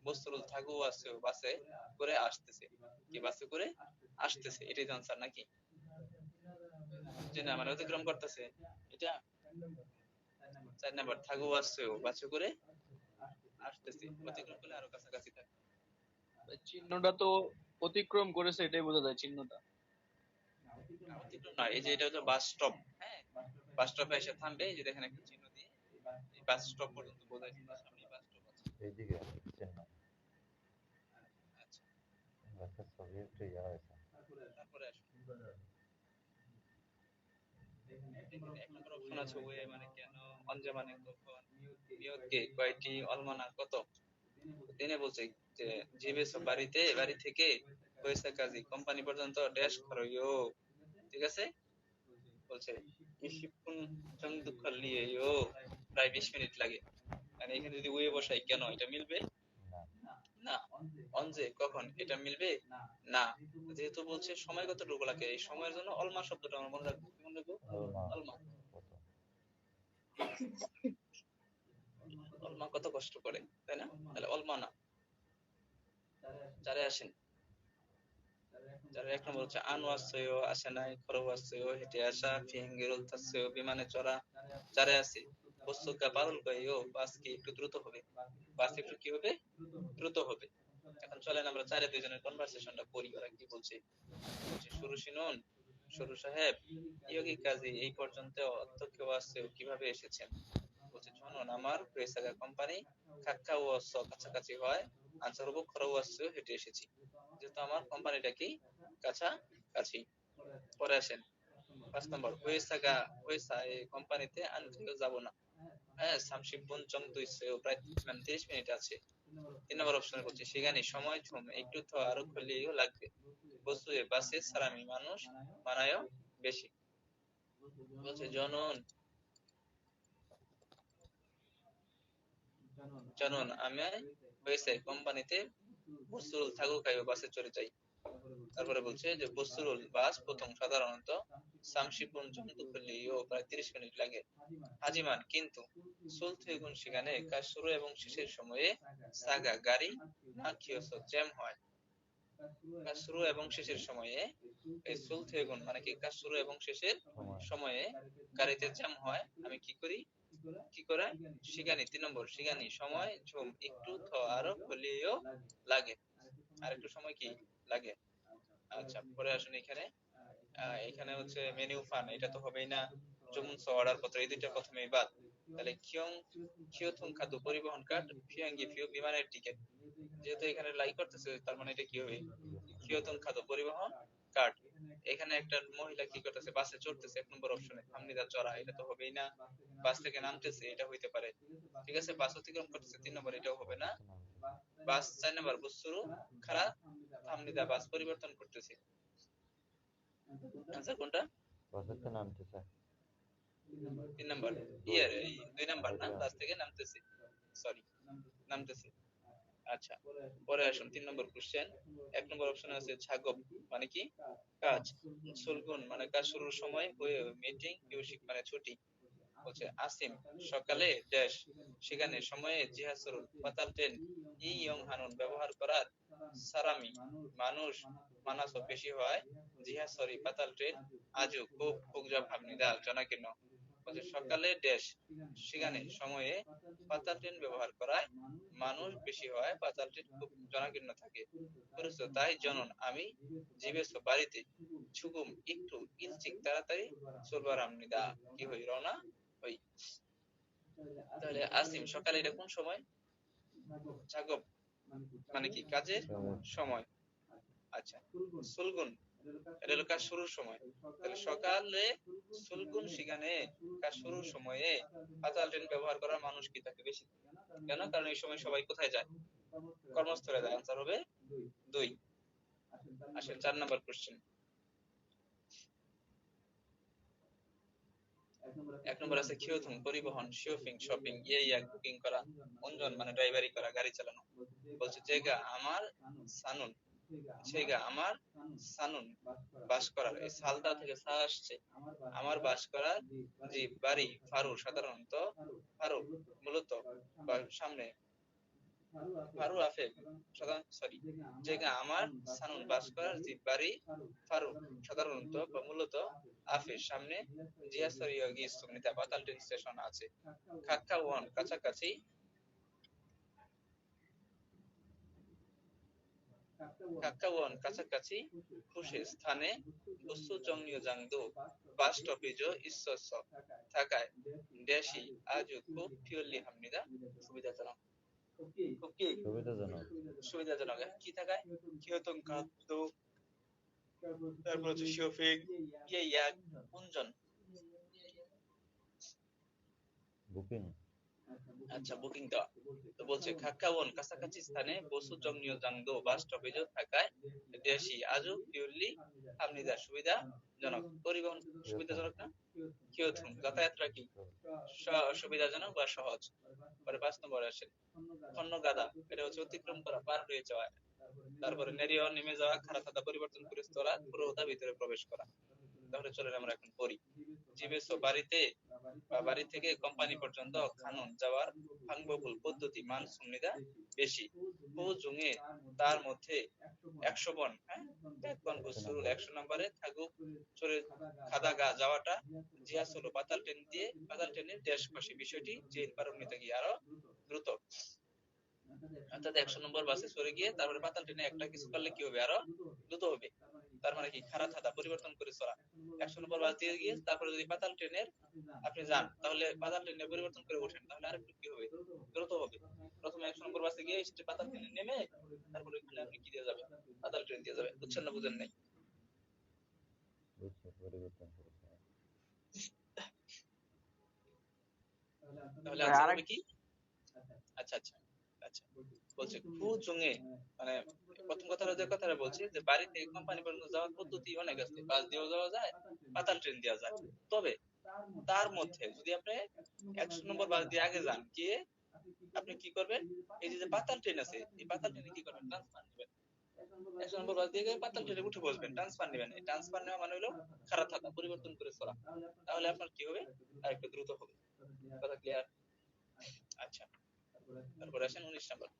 বসরুল থাকু আছে, বাসে করে আসতেছে। কি বাসে করে আসতেছে, এটাই তো আনসার নাকি? যে না মানে অতিক্রম করতেছে এটা। 4 নাম্বার থাকু আছে, বাসে করে আসতেছে, অতিক্রম করলে আরো কাছাকাছি থাকে। চিহ্নটা তো অতিক্রম করেছে, এটাই বোঝা যায় চিহ্নটা। অতিক্রম নয়, এই যে এটা হচ্ছে বাস স্টপ। হ্যাঁ, বাস স্টপে এসে থামবে, এই যে দেখেন একটা চিহ্ন দিয়ে এই বাস স্টপ পর্যন্ত বোঝাইছে যে সামনে বাস স্টপ আছে। এইদিকে চিহ্ন আচ্ছা বাসের ছবি একটু ইয়া হয়েছে। তারপরে আসুন, এখানে 1 নম্বর অপশন আছে ওয়ে মানে কেন, অনজে মানে কখন, নিয়ত কে, কয়টি, অলমানা কত। তিনি বলছে যে জিবেছ বাড়িতে, বাড়ি থেকে হয়েছে কাজী কোম্পানি পর্যন্ত ড্যাশ করো। ঠিক আছে, বলছে ইশিপুন জং দুঃখ লিয়ে প্রায় 20 মিনিট লাগে। মানে এখানে যদি ওয়ে বসাই কেন, এটা মিলবে না। অনজে কখন, এটা মিলবে না। যেহেতু বলছে সময় কতটুকু লাগে, এই সময়ের জন্য অলমা শব্দটা আমরা মনে রাখবো। কি মনে রাখবো? অলমা। অলমা কত কষ্ট করে, তাই না? তাহলে অলমা না। যারা আসেন, যারা 1 নম্বর হচ্ছে আনোয়াসেও, আসে নাই, খরবাসেও, হেঁটে আসা, ফিহিঙ্গিরুল তাসেও, বিমানে চড়া। যারা আছে বস্তুকা পারুল কইও, বাস কি একটু দ্রুত হবে, বাস একটু কি হবে, দ্রুত হবে। এখন চলেন আমরা চারে দুইজনের কনভারসেশনটা পড়ি, ওরা কি বলছে। বলছে শুরু শুনুন, সরু সাহেব, ইয়োগী কাজী এই পর্যন্ত অধ্যক্ষ আছে কিভাবে এসেছেন? বলছে শুনুন, আমার প্রেসাগা কোম্পানি খাক্কা ও কাছাকাছি হয়, আনসার হবো খরও আছে, হেঁটে এসেছি। যেহেতু আমার কোম্পানিটা কি কাছাকাছি। পরে আসেন 5 নম্বর, ওয়েসাগা, ওয়েসা এই কোম্পানিতে আনতেও যাব না। হ্যাঁ, সামশিবুন চং দুইছেও প্রায় 30 মিনিট আছে। 3 নম্বর অপশনে বলছে সেখানে সময় ঝুম একটু তো আরো খুললেও লাগবে। বস্তুয়ে বাসে সারামি মানুষ মানায়ও বেশি। বলছে জনন, জানুন আমি হয়েছে কোম্পানিতে বস্তুরুল থাকুক খাইও বাসে চড়ে যাই। তারপরে বলছে যে বস্তুরুল বাস প্রথম সাধারণত সামশিপুন জমদুকুলিও প্রায় 30 মিনিট লাগে। হাজিমান কিন্তু সুলথেগুন সেখানে কাজ শুরু এবং শেষের সময়ে সাগা গাড়ি না কিয়স জ্যাম হয়। কাজ শুরু এবং শেষের সময়ে এই সুলথেগুন মানে কি কাজ শুরু এবং শেষের সময়ে গাড়িতে জ্যাম হয়। আমি কি করি, কি করে শিগানি। 3 নম্বর শিগানি সময় ঝুম একটু থ আরো হলেও লাগে, আর একটু সময় কি লাগে। আচ্ছা পরে আসুন, এখানে এখানে হচ্ছে মেনু ফান, এটা তো হবেই না। জুমুন অর্ডার পত্র, এই দুইটা প্রথমেই বাদ। তাহলে কিয়ং কিয়থুং খাদ্য পরিবহন কার্ড, ফিয়াঙ্গি ফিউ বিমানের টিকিট। যেহেতু এখানে লাইক করতেছে তার মানে এটা কি হবে, কিয়থুং খাদ্য পরিবহন কার্ড। এখানে একটা মহিলা কি করতেছে, বাসে চড়তেছে 1 নম্বর অপশনে, হামনিদা চড়া, এটা তো হবেই না। বাস থেকে নামতেছে, এটা হইতে পারে। ঠিক আছে, বাস অতিক্রম করতেছে 3 নম্বর, এটাও হবে না। বাস 4 নম্বর বস্তুরু খারাপ হামনিদা বাস পরিবর্তন করতেছে। আনসার কোনটা? বাসের তো নামতেছে 3 নম্বর ইয়ার এই 2 নম্বর না, বাস থেকে নামতেছে, সরি নামতেছে। আচ্ছা তারপরে আসুন 3 নম্বর কোশ্চেন। 1 নম্বর অপশনে আছে ছাগব মানে কি কাজ, সুলগুন মানে কাজ শুরুর সময়, মিটিং ইউসিক মানে ছুটি। বলছে আসিম সকালে ড্যাশ সেখানে সময়ে, জিহাসরুল পাতাল ট্রেন, ই ইয়ং হানুন ব্যবহার করার, সারামি মানুষ মানাস বেশি হয়, জিহাসরি পাতাল ট্রেন, আজু খুব ফুকজা ভাবনিদাল জনাকীর্ণ। বলছে সকালে ড্যাশ সেখানে সময়ে, পাতাল ট্রেন ব্যবহার করায় মানুষ বেশি হয়, পাতাল ট্রেন খুব জনাকীর্ণ থাকে। করেছো তাই জনন আমি, জীবেছ বাড়িতে, ছুকুম একটু, ইলচিক তাড়াতাড়ি, চলবার আমনিদা কি হই রওনা হই। তাহলে আসিম সকালে এটা কোন সময়? ছাগব মানে কি কাজের সময়। আচ্ছা সুলগুন এটা হলো কাজ শুরুর সময়। তাহলে সকালে সুলগুন সেখানে কাজ শুরুর সময়ে পাতাল ট্রেন ব্যবহার করার মানুষ কি থাকে বেশি থাকে। কেন? কারণ এই সময় সবাই কোথায় যায়? কর্মস্থলে যায়। আনসার হবে 2। আসেন 4 নম্বর কোশ্চেন। 1 নম্বর আছে খিওথুং পরিবহন, শিওফিং শপিং, এক বুকিং করা, অঞ্জন মানে ড্রাইভারি করা গাড়ি চালানো। বলছে যেগা আমার সানুন, সেগা আমার সানুন বাস করার, এই সালদা থেকে সা আসছে, আমার বাস করার জি বাড়ি, ফারু সাধারণত, ফারু মূলত সামনে, ফারু আফে সরি, যেগা আমার সানুন বাস করার জি বাড়ি, ফারু সাধারণত বা মূলত, আফে সামনে, জিয়াসরিয় গিস্তুনিতা পাতাল ট্রেন স্টেশন আছে, খাক্কা ওয়ান কাছাকাছি, কাকাওয়ান কাছাকাছি, খুশি স্থানে, বস্তু জংনিও জাংদু বাস স্টপেজ ইসস থাকায়, দেশি আজও খুব পিওরলি হামনিদা সুবিধাজনক। খুব কি সুবিধাজনক। সুবিধাজনক কি থাকায়? কিয়তং খাদ্য, তারপর হচ্ছে শিওফিং, এক কুঞ্জন বুকিং। আচ্ছা বুকিং দেওয়া। তো বলছে খাক্কাওয়ান কাছাকাছি স্থানে, বসু জংনিও জাংদো বাস স্টপেজ থাকায়, দেশি আজও পিওরলি হামনিদা সুবিধাজনক। পরিবহন সুবিধাজনক না? কিয়থুম যাতায়াতটা কি সুবিধাজনক বা সহজ। পরে 5 নম্বর আসে খন্ন গাদা, এটা হচ্ছে অতিক্রম করা, পার হয়ে যাওয়া। তারপরে নেরিও নেমে যাওয়া, খাড়া খাদা পরিবর্তন করে স্তরা, পুরোটা ভিতরে প্রবেশ করা। তাহলে চলেন আমরা এখন পড়ি। জীবেছো বাড়িতে বা বাড়ি থেকে কোম্পানি পর্যন্ত খানুন যাওয়ার ভাঙ্গবুল পদ্ধতি মান সুন্নিদা বেশি। ও জুঙে তার মধ্যে 100 বন, হ্যাঁ 1 বন বসুরুল 100 নম্বরে থাকুক চলে খাদা গা যাওয়াটা, জিহাস হলো পাতাল ট্রেন দিয়ে, পাতাল ট্রেনের দেশ পাশে বিষয়টি যে পারমিতা গিয়ে আরো দ্রুত। অর্থাৎ 100 নম্বর বাসে চড়ে গিয়ে তারপরে পাতাল ট্রেনে একটা কিছু করলে কি হবে? আরো দ্রুত হবে। তার মানে কি খাড়া খাদা পরিবর্তন করে চলা। 100 নম্বর বাস দিয়ে গিয়ে তারপরে যদি পাতাল ট্রেনের আপনি যান, তাহলে পাতাল ট্রেনে পরিবর্তন করে ওঠেন, তাহলে আরেকটু কি হবে? দ্রুত হবে। প্রথমে 100 নম্বর বাসে গিয়ে পাতাল ট্রেনে নেমে তারপরে ওখানে আপনি কি দিয়ে যাবেন? পাতাল ট্রেন দিয়ে যাবেন। বুঝছেন না বুঝেন নাই? পরিবর্তন করেছে। তাহলে আনসার হবে কি? আচ্ছা আচ্ছা আচ্ছা বলছে খুজুঙে মানে প্রথম কথাটা বলছি যে বাড়ি থেকে কোম্পানি পর্যন্ত যাওয়ার পদ্ধতি অনেক আছে। বাস দিয়েও যাওয়া যায়, পাতাল ট্রেন দেওয়া যায়। তবে তার মধ্যে যদি আপনি 100 নম্বর বাস দিয়ে আগে যান, গিয়ে আপনি কি করবেন? এই যে পাতাল ট্রেন আছে, এই পাতাল ট্রেনে কি করবেন? ট্রান্সফার নেবেন। 100 নম্বর বাস দিয়ে পাতাল ট্রেনে উঠে বসবেন, ট্রান্সফার নেবেন। এই ট্রান্সফার নেওয়া মানে হলো খারাপ থাকা, পরিবর্তন করে চলা। তাহলে আপনার কি হবে? আর একটু দ্রুত হবে। কথা ক্লিয়ার? আচ্ছা তারপরে আসেন 19 নম্বর।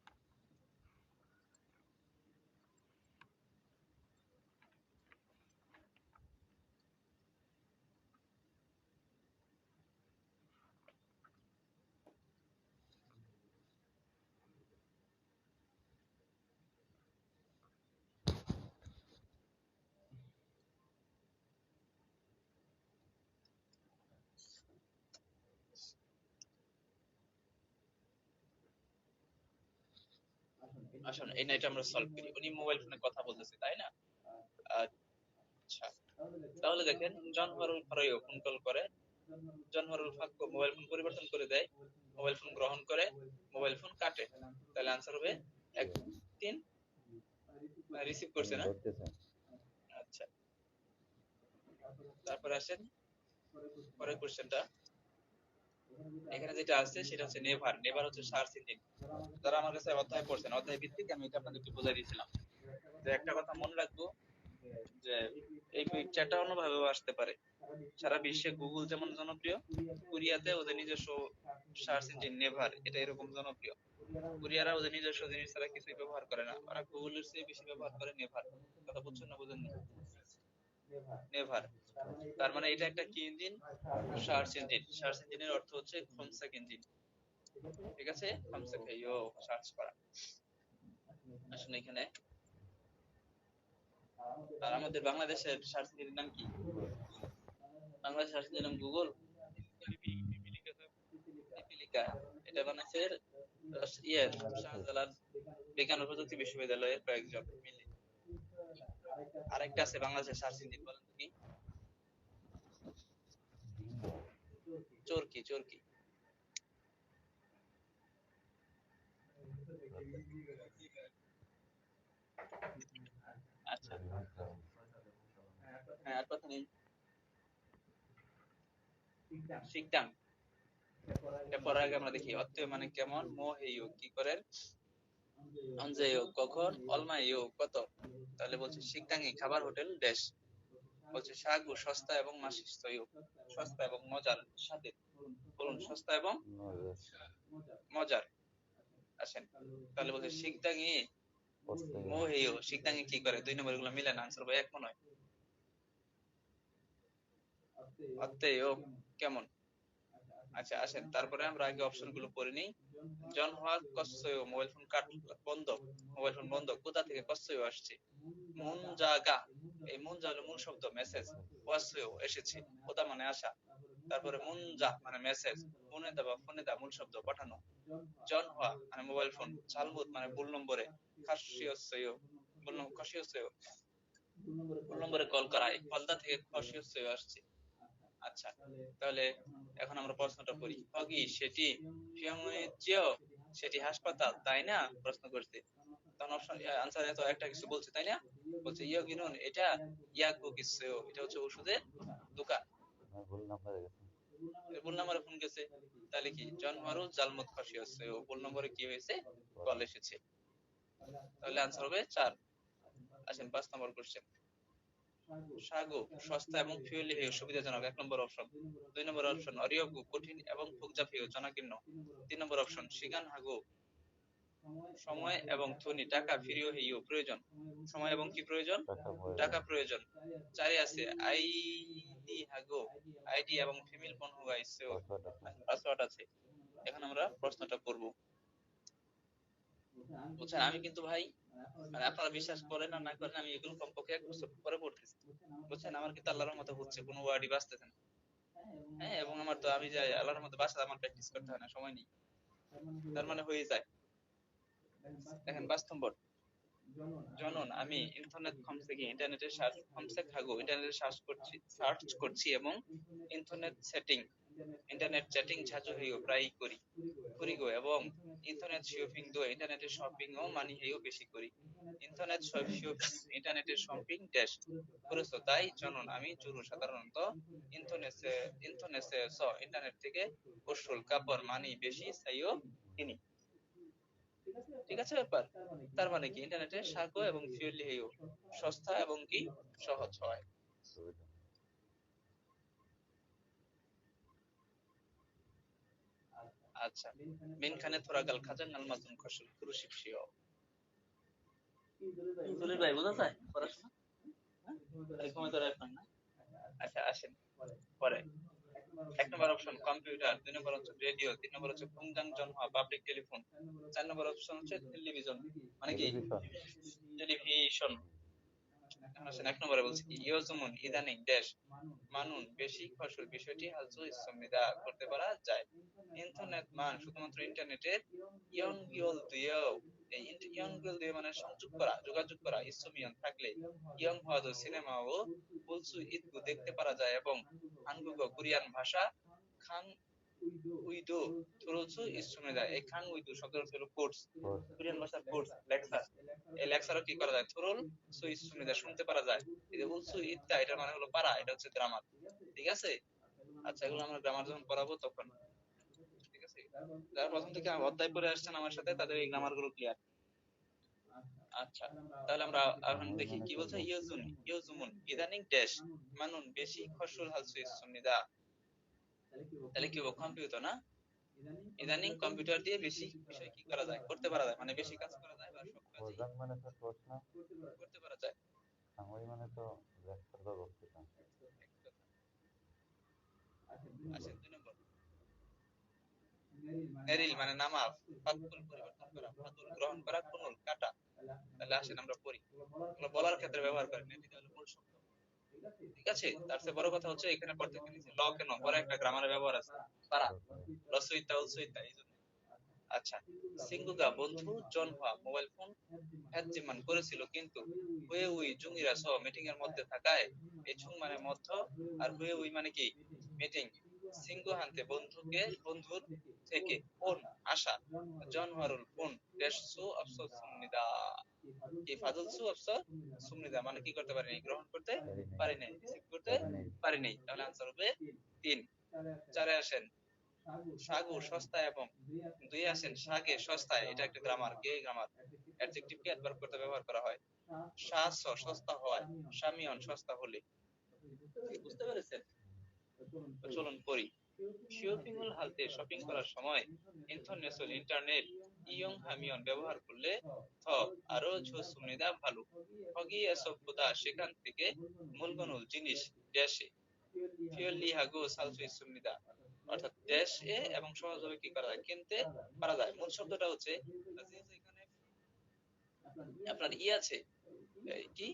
আসলে এই নাইটা আমরা সলভ করি। উনি মোবাইল ফোনে কথা বলতেছে, তাই না? আচ্ছা তাহলে দেখেন জনহরুল ফরয়ও ফোন কল করে, জনহরুল ফাক্কো মোবাইল ফোন পরিবর্তন করে দেয়, মোবাইল ফোন গ্রহণ করে, মোবাইল ফোন কাটে। তাহলে আনসার হবে 1 3 রিসিভ করছে না? আচ্ছা তারপরে আসেন পরের কোশ্চেনটা। এখানে যেটা আছে সেটা হচ্ছে নেভার। নেভার হচ্ছে সার্চ ইঞ্জিন। যারা আমার কাছে অধ্যায় পড়ছেন, অধ্যায় ভিত্তিক আমি এটা আপনাদেরকে বোঝাই দিয়েছিলাম যে একটা কথা মনে রাখবো যে এই পিকচারটা অন্যভাবেও আসতে পারে। সারা বিশ্বে গুগল যেমন জনপ্রিয়, কোরিয়াতে ওদের নিজস্ব সার্চ ইঞ্জিন নেভার এটা এরকম জনপ্রিয়। কোরিয়ারা ওদের নিজস্ব জিনিস ছাড়া কিছুই ব্যবহার করে না, ওরা গুগলের চেয়ে বেশি ব্যবহার করে নেভার। কথা বুঝছেন না বুঝেননি? নেভার তার মানে এটা একটা কি ইঞ্জিন? Search engine. সার্চ ইঞ্জিনের অর্থ হচ্ছে খোমসাক ইঞ্জিন। ঠিক আছে, খোমসাক ইয়ো সার্চ করা। আসলে এখানে আর আমাদের বাংলাদেশের সার্চ ইঞ্জিনের নাম কি? বাংলাদেশ সার্চ ইঞ্জিনের নাম গুগল, পিপিলিকা। এটা বানাইছে শাহজালাল বিজ্ঞান ও প্রযুক্তি বিশ্ববিদ্যালয়ের কয়েকজন মিলে। আরেকটা আছে বাংলাদেশের সার্চ ইঞ্জিন, বলেন তো কি? চরকি। চরকি। আচ্ছা, হ্যাঁ, আর কথা নেই। শিকদাং। এটা পড়ার আগে আমরা দেখি অত্যয় মানে কেমন, মোহেয় কি করেন, অঞ্জেয় কখন, অলমাইয় কত। তাহলে বলছে শিকদাঙ্গি খাবার হোটেল দেশ। বলছে সাগু সস্তা এবং মাসিস্তয়, সস্তা এবং মজার স্বাদের। বলুন সস্তা এবং মজার। আসেন, তাহলে বলছে শিকদাঙ্গি মোহেয়। শিকদাঙ্গি কি করে? 2 নম্বর গুলো মিলে না, আনসার হবে এক মনে হয়। অত্যেয় কেমন। আচ্ছা আসেন, তারপরে আমরা আগে অপশন গুলো পড়ে নিই। জন হওয়া কচ্ছয়, মোবাইল ফোন কাট বন্ধ। মোবাইল ফোন বন্ধ। কোথা থেকে কচ্ছয় আসছে? মুন জাগা। এই মুন জা হলো মূল শব্দ, মেসেজ। ওয়াসয় এসেছে, কোথা মানে আসা। তারপরে মুন যা মানে মেসেজ। ফোনে দা বা ফোনে দা মূল শব্দ, পাঠানো। জন হওয়া মানে মোবাইল ফোন। জালমুত মানে ভুল নম্বরে। খাসিয়সয় খসিয়সয় ভুল নম্বরে কল করা। এই কলদা থেকে খসিয়সয় আসছে। আচ্ছা, তাহলে এখন আমরা প্রশ্নটা পড়ি। হগি সেটি ফিয়ংয়েচিও, সেটি হাসপাতাল তাই না? প্রশ্ন করছে। তখন অপশন আনসার এত একটা কিছু বলছে তাই না? বলছে ইয়ো গিনুন এটা ইয়াগো কিছু, এটা হচ্ছে ওষুধের দোকান। ভুল নাম্বারে গেছে। ভুল নম্বরে ফোন গেছে। তাহলে কি জন্মারু জালমত ফাঁসি হচ্ছে, ও ভুল নম্বরে কি হয়েছে? কল এসেছে। তাহলে আনসার হবে 4। আসেন 5 নম্বর কোশ্চেন। সাগু সস্তা এবং ফিউলি হেয় সুবিধাজনক, 1 নম্বর অপশন। 2 নম্বর অপশন অরিয়গু কঠিন এবং ফুকজাফিয় জনাকীর্ণ। 3 নম্বর অপশন শিগান হাগু সময় এবং ধ্বনি টাকা ফিরিও হেয় প্রয়োজন। সময় এবং কি প্রয়োজন? টাকা প্রয়োজন। 4 আছে আইডি হাগু, আইডি এবং ফিমেল পন হুয়া ইসেও পাসওয়ার্ড আছে। এখন আমরা প্রশ্নটা পড়ব। বুঝছেন, আমি কিন্তু ভাই মানে আপনারা বিশ্বাস করেন আর না করেন, আমি এগুলো কমপক্ষে 1 বছর পরে পড়তেছি। বুঝছেন, আমার কিন্তু আল্লাহর রহমতে হচ্ছে, কোনো ওয়ার্ডই বাঁচতেছে না। হ্যাঁ, এবং আমার তো আমি যাই আল্লাহর রহমতে বাসা, আমার প্র্যাকটিস করতে হয় না, সময় নেই। তার মানে হয়ে যায়। দেখেন 5 নম্বর। জনন আমি ইন্টারনেট খমসেকি ইন্টারনেটে সার্চ খমসেক হাগো ইন্টারনেটে সার্চ করছি এবং ইন্টারনেট সেটিং ইন্টারনেট চ্যাটিং ঝাঁঝু হেও প্রায়ই করি করিগো, এবং ইন্টারনেট শপিং দো ইন্টারনেটে শপিং ও মানি হেও বেশি করি। ইন্টারনেট ইন্টারনেটের শপিং ড্যাশ করেছো তাই জনন আমি জুরু সাধারণত ইন্টারনেটে ইন্টারনেট থেকে কৌশল কাপড় মানি বেশি চাইও কিনি। ঠিক আছে ব্যাপার। তার মানে কি ইন্টারনেটে সাগো এবং ফিউলি হেও সস্তা এবং কি সহজ হয়। আচ্ছা, মিনখানে থোরাগাল খাজান আলমাজুন খসল কুরুশিপসিও। জলিল ভাই বোঝা যায় পড়াশোনা? হ্যাঁ, ঘুমে তো রাখবেন না। আচ্ছা আসেন পরে। 1 নম্বর অপশন কম্পিউটার, 2 নম্বর হচ্ছে রেডিও, 3 নম্বর হচ্ছে কুমগাং জনহা পাবলিক টেলিফোন, 4 নম্বর অপশন হচ্ছে টেলিভিশন। মানে কি টেলিভিশন। এখন আসেন 1 নম্বরে বলছে কি ইয়োজুমুন ইদানিং ড্যাশ মানুন বেশি ফসল, বিষয়টি হাজু ইসমিদা করতে পারা যায়। ইন্টারনেট মান শুধুমাত্র ইন্টারনেটের ইয়নগিয়ল দিয়েও, এই ইয়নগিয়ল দিয়ে মানে সংযোগ করা, যোগাযোগ করা, ইসমিয়ন থাকলে ইয়ং হওয়া সিনেমা ও বুলসু ইদগু দেখতে পারা যায়, এবং হানগুগো কোরিয়ান ভাষা খান উইদো থুরুলসু ইসমিদা। এই খান উইদো শব্দের অর্থ হলো কোর্স, কোরিয়ান ভাষার কোর্স লেকচার। এই লেকচারও কি করা যায়? থুরুল সু ইসমিদা শুনতে পারা যায়। এই যে উলসু ইদটা এটা মানে হলো পারা, এটা হচ্ছে গ্রামার। ঠিক আছে। আচ্ছা, এগুলো আমরা গ্রামার যখন পড়াবো তখন। যারা প্রথম থেকে অধ্যায় পড়ে আসছেন আমার সাথে তাদের এই গ্রামার গুলো ক্লিয়ার। আচ্ছা, তাহলে আমরা এখন ওই দেখি মানে কি তো বলছে। বুক। ইউজুমুন ইদানিং ড্যাশ মানুন বেশি খসুল হালসু সুন্নিদা। তাহলে কি হবে? কম্পিউটার না, ইদানিং কম্পিউটার দিয়ে বেশি বিষয় কি করা যায়, করতে পারা যায়, মানে বেশি কাজ করা যায় বা সব কাজই ওজন মানে তো ঠোঁট না। করতে পারা যায়। সাময়িক মানে তো ব্যস্ততা বা বক্তৃতা। এক কথা। আসেন 2 নম্বর। নেরিল মানে নামা, ফাতুল পরিবর্তন করা, ফাতুল গ্রহণ করা, কুনুল কাটা। তাহলে আসেন আমরা পড়ি। এগুলো বলার ক্ষেত্রে ব্যবহার করেন, এটা হলো মূল শব্দ। ঠিক আছে, তার চেয়ে বড় কথা হচ্ছে এখানে প্রত্যেকটা নিচে ল কেন, পরে একটা গ্রামারের ব্যবহার আছে, পারা লসইতা উলসইতা এই জন্য। আচ্ছা, সিঙ্গুগা বন্ধু জন হওয়া মোবাইল ফোন হ্যাজিমান করেছিল, কিন্তু হুয়ে উই জুঙ্গিরা সহ মিটিং এর মধ্যে থাকায়, এই ছুং মানে মধ্য, আর হুয়ে উই মানে কি মিটিং। সিঙ্গু হানতে বন্ধুর থেকে ফোন আসা, জন হওয়ারুল ফোন দেশসু আফসোস সুমনিদা। কি ফাজলসু আফসোস সুমনিদা মানে কি করতে পারিনি, গ্রহণ করতে পারি নাই, রিসিভ করতে পারি নাই। তাহলে আনসার হবে 3। 4-এ আসেন, সাগু সস্তা এবং 2-এ আসেন সাগে সস্তায়, এটা একটা গ্রামার, কে গ্রামার। অ্যাডজেক্টিভ কে অ্যাডভার্ব করতে ব্যবহার করা হয়। সাস সস্তা হয়, সামিয়ন সস্তা হলে। বুঝতে পেরেছেন? তো চলুন পড়ি। শপিংল হালতে শপিং করার সময় ইন্টারনেট ইয়ং হামিয়ন ব্যবহার করলে থ আরো সুনিদা ভালো। হগি সভ্যতা সেখান থেকে মূলগনুল জিনিস ড্যাশে ফিওলি হাগো সালসুই সুনিদা, অর্থাৎ ড্যাশ এ এবং সহজভাবে কি করা যায়, কিনতে পারা যায়। মূল শব্দটা হচ্ছে এখানে আপনার আছে কি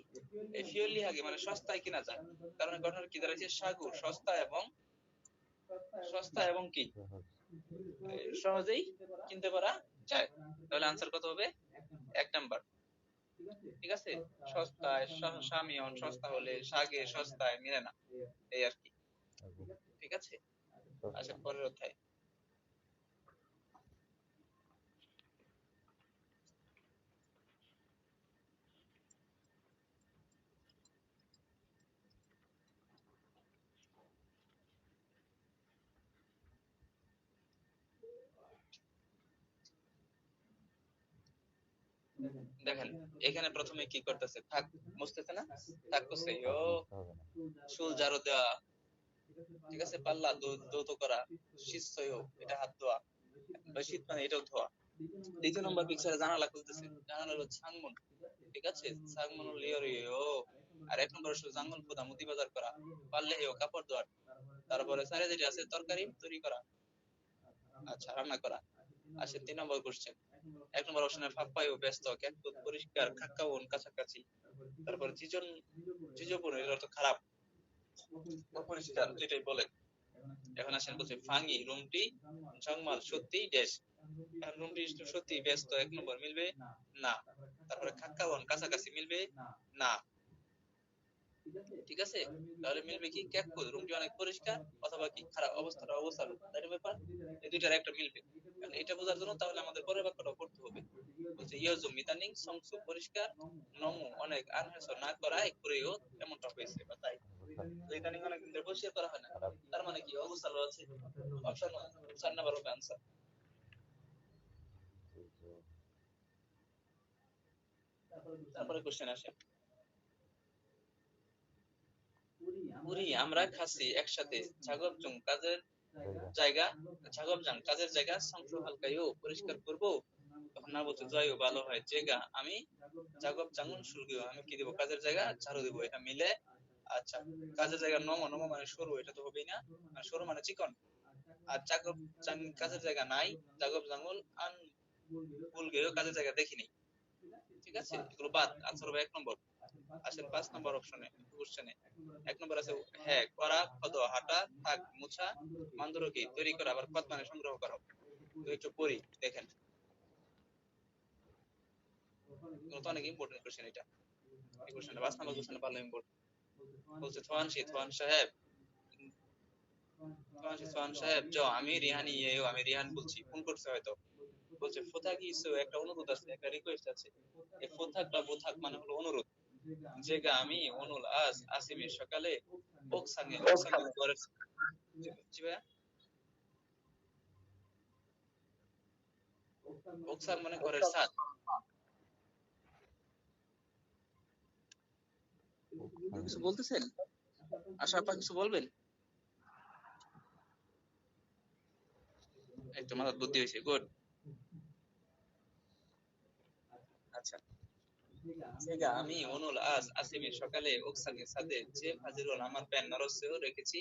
ফিওলি হাগে মানে সস্তায় কিনা যায়, কারণ ঘটনাটা কি দাঁড়াচ্ছে, সাগু সস্তা এবং কি সহজেই কিনতে পারা যায়। তাহলে আনসার কত হবে? 1 নাম্বার। ঠিক আছে, সস্তায় সামিয়ন সস্তা হলে, সাগে সস্তায় মিলে না, এই আর কি। ঠিক আছে, আসেন পরের অধ্যায়। দেখেন এখানে প্রথমে কি করতেছে, থাক মুছতেছে না, থাক করছে ও চুল ঝাড়ু দেওয়া। ঠিক আছে, পাল্লা দৌত করা, শীত এটা হাত ধোয়া, শীত মানে এটাও ধোয়া। 2 নম্বর পিকচারে জানালা খুলতেছে, জানালা হলো ছাংমুন। ঠিক আছে, ছাংমুন লিওরিও। আর 1 নম্বর হলো জাঙ্গল পোদা, মুদি বাজার করা, পারলে হেও কাপড় ধোয়া। তারপরে সারে যেটা আছে তরকারি তৈরি করা, আচ্ছা রান্না করা। আসে 3 নম্বর কোশ্চেন। 1 নম্বর অপশনে ফাপ্পাই ও ব্যস্ত, ক্যাটকুট পরিষ্কার, খাক্কাউন কাছাকাছি। তারপরে জিজোপুন এর অর্থ খারাপ, অপরিষ্কার যেটাই বলে। এখন আসেন বলছে ফাঙ্গি রুমটি জংমাল সত্যি ড্যাশ, রুমটি সত্যি ব্যস্ত, 1 নম্বর মিলবে না। তারপরে খাক্কাউন কাছাকাছি মিলবে না। ঠিক আছে, তাহলে মিলবে কি ক্যাটকুট রুমটি অনেক পরিষ্কার, অথবা কি খারাপ অবস্থাটা অবস্থার তাই ব্যাপার, এই দুইটার একটা মিলবে। এটা বোঝার জন্য তাহলে আমাদের পরের বাক্যটা পড়তে হবে। বলছে ইয়জু মিতানিং সংসু পরিষ্কার, নমু অনেক আনহেস না করায় করেও এমনটা হয়েছে বা তাই। ইদানিং অনেক দিন ধরে পরিষ্কার করা হয় না, তার মানে কি অবস্থালো আছে। অপশন 4 নাম্বার হবে आंसर। তারপরে কোশ্চেন আসে, পুরি আমরা খাসি একসাথে, ঝাগবজং কাজের জায়গা, ঝাগবজাং কাজের জায়গা, সংসু হালকাইও পরিষ্কার করব। তখন না বলছে জয়ও ভালো হয়, জায়গা আমি ঝাগবজাংন সুলগিও, আমি কি দেব, কাজের জায়গা ঝাড়ু দেব, এটা মিলে। আচ্ছা, কাজের জায়গা নমো, নমো মানে সরু, এটা তো হবেই না, সরু মানে চিকন। আর কাজের জায়গা নাই, জাগবজাঙ্গল আন বুলগেও কাজের জায়গা দেখিনি। ঠিক আছে, এগুলো বাদ, আনসার হবে 1 নম্বর। আসেন 5 নম্বর অপশনে কোশ্চেনে। 1 নম্বর আছে হ্যাঁ করা, খদ হাঁটা, থাক মুছা, মান্দুরকি তৈরি করা, আবার খত মানে সংগ্রহ করা। তো একটু পড়ি দেখেন, এগুলো তো অনেক ইম্পর্টেন্ট কোশ্চেন। এটা এই কোশ্চেনটা 5 নম্বর কোশ্চেনে ভালো ইম্পর্টেন্ট। বলছে থোয়ান সাহেব, সোহান সাহেব আমি রিহানি আমি রিহান বলছি, ফোন করছে হয়তো। বলছে ফোথাক ইসো, একটা অনুরোধ আছে, একটা রিকোয়েস্ট আছে। এই ফোথাক বা বোথাক মানে হলো অনুরোধ। যেগা আমি অনুল আজ আসিমের সকালে ওকসাঙ্গে ঘরের। জি ভাইয়া, ওকসার মানে ঘরের ছাদ। কিছু বলতেছেন? আশা আপা কিছু বলবেন? একটু মাথার বুদ্ধি হয়েছে, গুড। আচ্ছা, সেগা আমি অনুল আজ আসিমের সকালে ওকসানের সাথে যে ফাজিরুল আমার প্যান নরসেও রেখেছি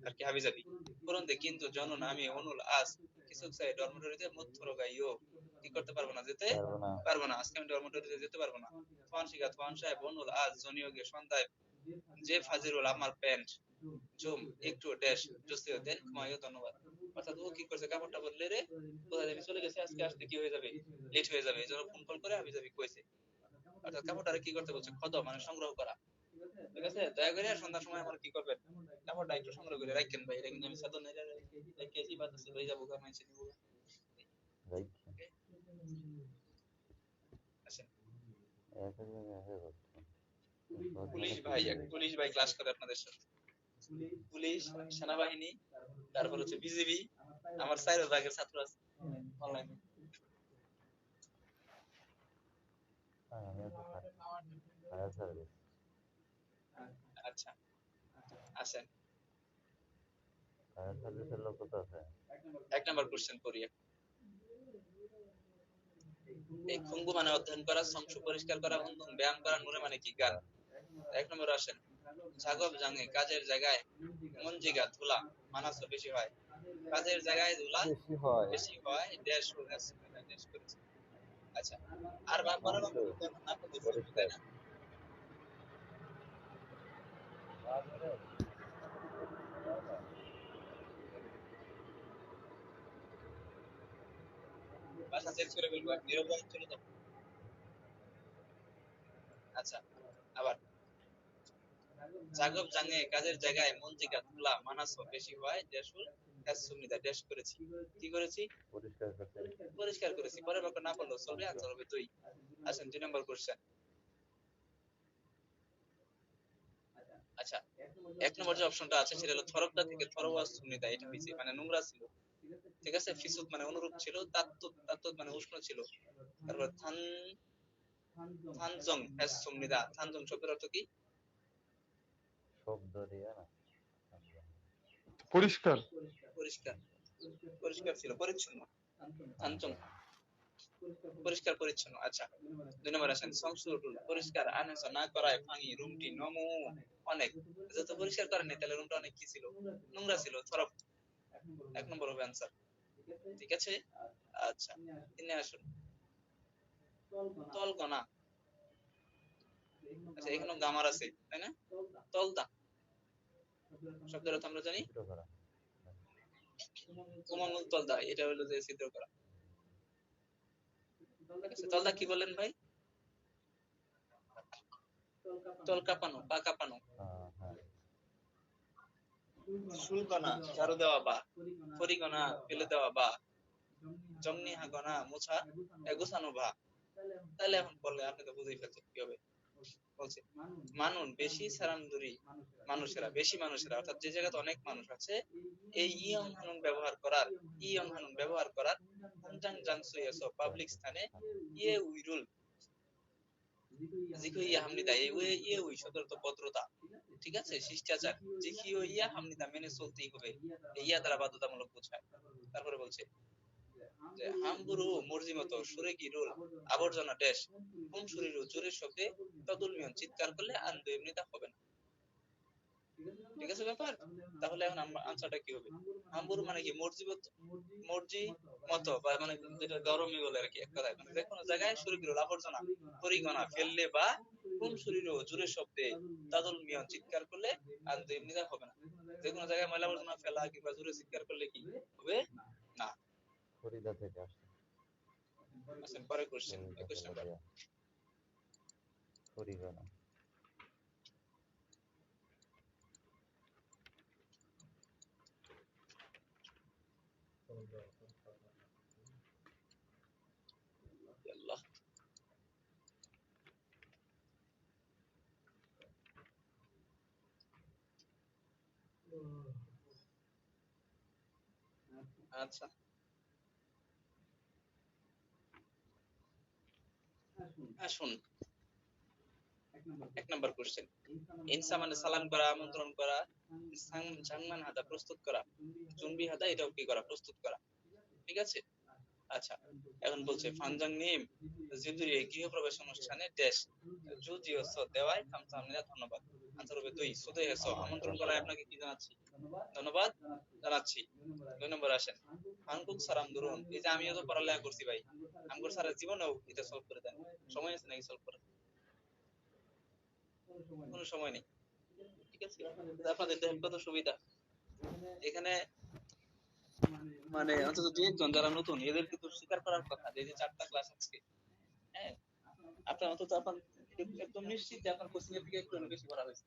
আর কি হাবিজাবি করন্দে, কিন্তু জনন আমি অনুল আজ কিছু চাই ডরমিটরিতে মধ্য রোগাইও কি করতে পারবো না, যেতে পারবো না, আজকে আমি ডরমিটরিতে যেতে পারবো না। থোয়ান শিখা থোয়ান সাহেব অনুল আজ জনিয়োগে সন্ধ্যায় যে ফাজিরুল আমার প্যান্ট জুম একটু ড্যাশ জুসিও দেন ঘুমাইও, ধন্যবাদ। অর্থাৎ ও কি করছে, কাপড়টা বদলে রে কোথায় যাবি চলে গেছে, আজকে আসতে কি হয়ে যাবে, লেট হয়ে যাবে, এই জন্য ফোন কল করে হাবিজাবি কইছে। অর্থাৎ কাপড়টা কি করতে বলছে, খদ মানে সংগ্রহ করা। ঠিক আছে, দয়া করে সন্ধ্যার সময় আমার কি করবেন, কাপড়টা একটু সংগ্রহ করে রাখেন ভাই, এটা কিন্তু আমি সাদর নাই রেখেছি, বাতাসে লই যাবো গা মাইছে নিব। আচ্ছা, পুলিশ ভাই ক্লাস করে আপনাদের সাথে, পুলিশ, সেনাবাহিনী, তারপর হচ্ছে বিজিবি, আমার 4 ভাগের ছাত্র আছে অনলাইনে। আচ্ছা, আসেন এক নাম্বার কোশ্চেন করি। এই খুঙ্গু মানে অধ্যয়ন করা, সংশু পরিষ্কার করা, উন্দুম ব্যায়াম করা, নুরে মানে কি গান। এক নম্বর আসেন, জাগব জাঙ্গে কাজের জায়গায় মঞ্জিগা ধুলা মানাস বেশি হয়, কাজের জায়গায় ধুলা বেশি হয়, ড্যাশ ড্যাশ করেছে। আচ্ছা, আর বারবার না করতে, তাই না? বাসা চেঞ্জ করে ফেলবো, নীরব চলে যাবো। আচ্ছা, আবার জাগব জাঙ্গে কাজের জায়গায় মঞ্জিগা ধুলা মানাস বেশি হয়, ড্যাশুল সুমিতা ড্যাশ করেছি, কি করেছি, পরিষ্কার করেছি। পরের বাক্য না পড়লেও চলবে, আনসার হবে তুই। আসেন 2 নম্বর কোশ্চেন। আচ্ছা, এক নম্বর যে অপশনটা আছে সেটা হলো থরকদা থেকে থরওয়াজ সুমিতা, এটা হইছে মানে নোংরা ছিল। ঠিক আছে, ফিসুত মানে অনুরূপ ছিল, তাত্তুত মানে উষ্ণ ছিল। তারপর থানজং হ্যাস সুমিতা, থানজং শব্দের অর্থ কি? পরিষ্কার। পরিষ্কার, পরিষ্কার ছিল, পরিচ্ছন্ন। থানজং পরিষ্কার পরিচ্ছন্ন। আচ্ছা, 2 নম্বর আসেন, সংশোধন পরিষ্কার আনেস না করায় ফাঙি রুমটি নমু অনেক, যত পরিষ্কার করেন তাহলে রুমটা অনেক কি ছিল, নোংরা ছিল, থরক। এক নম্বর হবে आंसर, ঠিক আছে। আচ্ছা, 3 আসুন, তলকনা। আচ্ছা, এখানে গামার আছে তাই না, তলদা শব্দের অর্থ আমরা জানি কোমল তলদা, এটা হলো যে ছিদ্র করা। তলদা কি বললেন ভাই? তল কাঁপানো, পা কাঁপানো। শুলকনা ঝাড়ু দেওয়া বা ফরিগনা ফেলে দেওয়া বা জমনি হাগনা মোছা গোছানো বা। তাহলে এখন বললে আপনি তো বুঝেই ফেলছেন কি হবে। বলছে মানুন বেশি সারামদুরি মানুষেরা, বেশি মানুষেরা, অর্থাৎ যে জায়গাতে অনেক মানুষ আছে এই ইয়ং হানুন ব্যবহার করার হানজাং জাংসুই এসো পাবলিক স্থানে ইয়ে উইরুল জিখো ইয়া হামনিদা, এই ইয়ে উই সতর্ক ভদ্রতা, ঠিক আছে, শিষ্টাচার, জিখিও ইয়া হামনিদা মেনে চলতেই হবে, ইয়া দ্বারা বাধ্যতামূলক বোঝায়। তারপরে বলছে যে হামবুরু মর্জি মতো সুরে কি রুল আবর্জনা ড্যাশ হুম সুরিরু জোরের শব্দে তদুলমিয়ন চিৎকার করলে আনন্দ এমনিটা হবে না। ঠিক আছে ব্যাপার। তাহলে এখন আনসারটা কি হবে, হামবুরু মানে কি মর্জি মতো, বা মানে যেটা গরমই বলে আর কি, এক কথায় মানে যে কোনো জায়গায় সুরে কি রুল আবর্জনা পরিগণা ফেললে বা হুম সুরিরু জোরের শব্দে তদুলমিয়ন চিৎকার করলে আনন্দ এমনিটা হবে না। যে কোনো জায়গায় ময়লা আবর্জনা ফেলা কিংবা জোরে চিৎকার করলে কি হবে না। ফরিদা থেকে আসছে। আচ্ছা, পরের কোশ্চেন 21 নাম্বার। ফরিগনা আল্লাহ, আচ্ছা আসুন 1 নম্বর কোশ্চেন। ইনসা মানে সালাম করা, আমন্ত্রণ করা, জাংমান হাদা প্রস্তুত করা, জুনবি হাদা এটাও কি করা, প্রস্তুত করা। ঠিক আছে। আচ্ছা, এখন বলছে ফানজাং নিম জিদুরি গৃহপ্রবেশ অনুষ্ঠানে ড্যাশ জুজিও স দেওয়ায় খামসাহামনিদা ধন্যবাদ। আনসার হবে 2 সুদে হেসো আমন্ত্রণ করায় আপনাকে কি জানাচ্ছি, ধন্যবাদ জানাচ্ছি। 2 নম্বর আসেন হানকুক সারাম দুরুন। এই যে আমিও তো পড়ালেখা করছি ভাই, আমগর সারা জীবনেও এটা সলভ করে দেন, সময় আছে নাকি সলভ করার? কোনো সময় নেই। ঠিক আছে, আপনাদের দেখেন কত সুবিধা এখানে। মানে অন্তত 2-1 জন যারা নতুন এদের কিন্তু স্বীকার করার কথা যে এই যে 4টা ক্লাস আজকে, হ্যাঁ আপনার অন্তত আপনার একদম নিশ্চিত যে আপনার কোচিং এর থেকে একটু বেশি পড়া হয়েছে।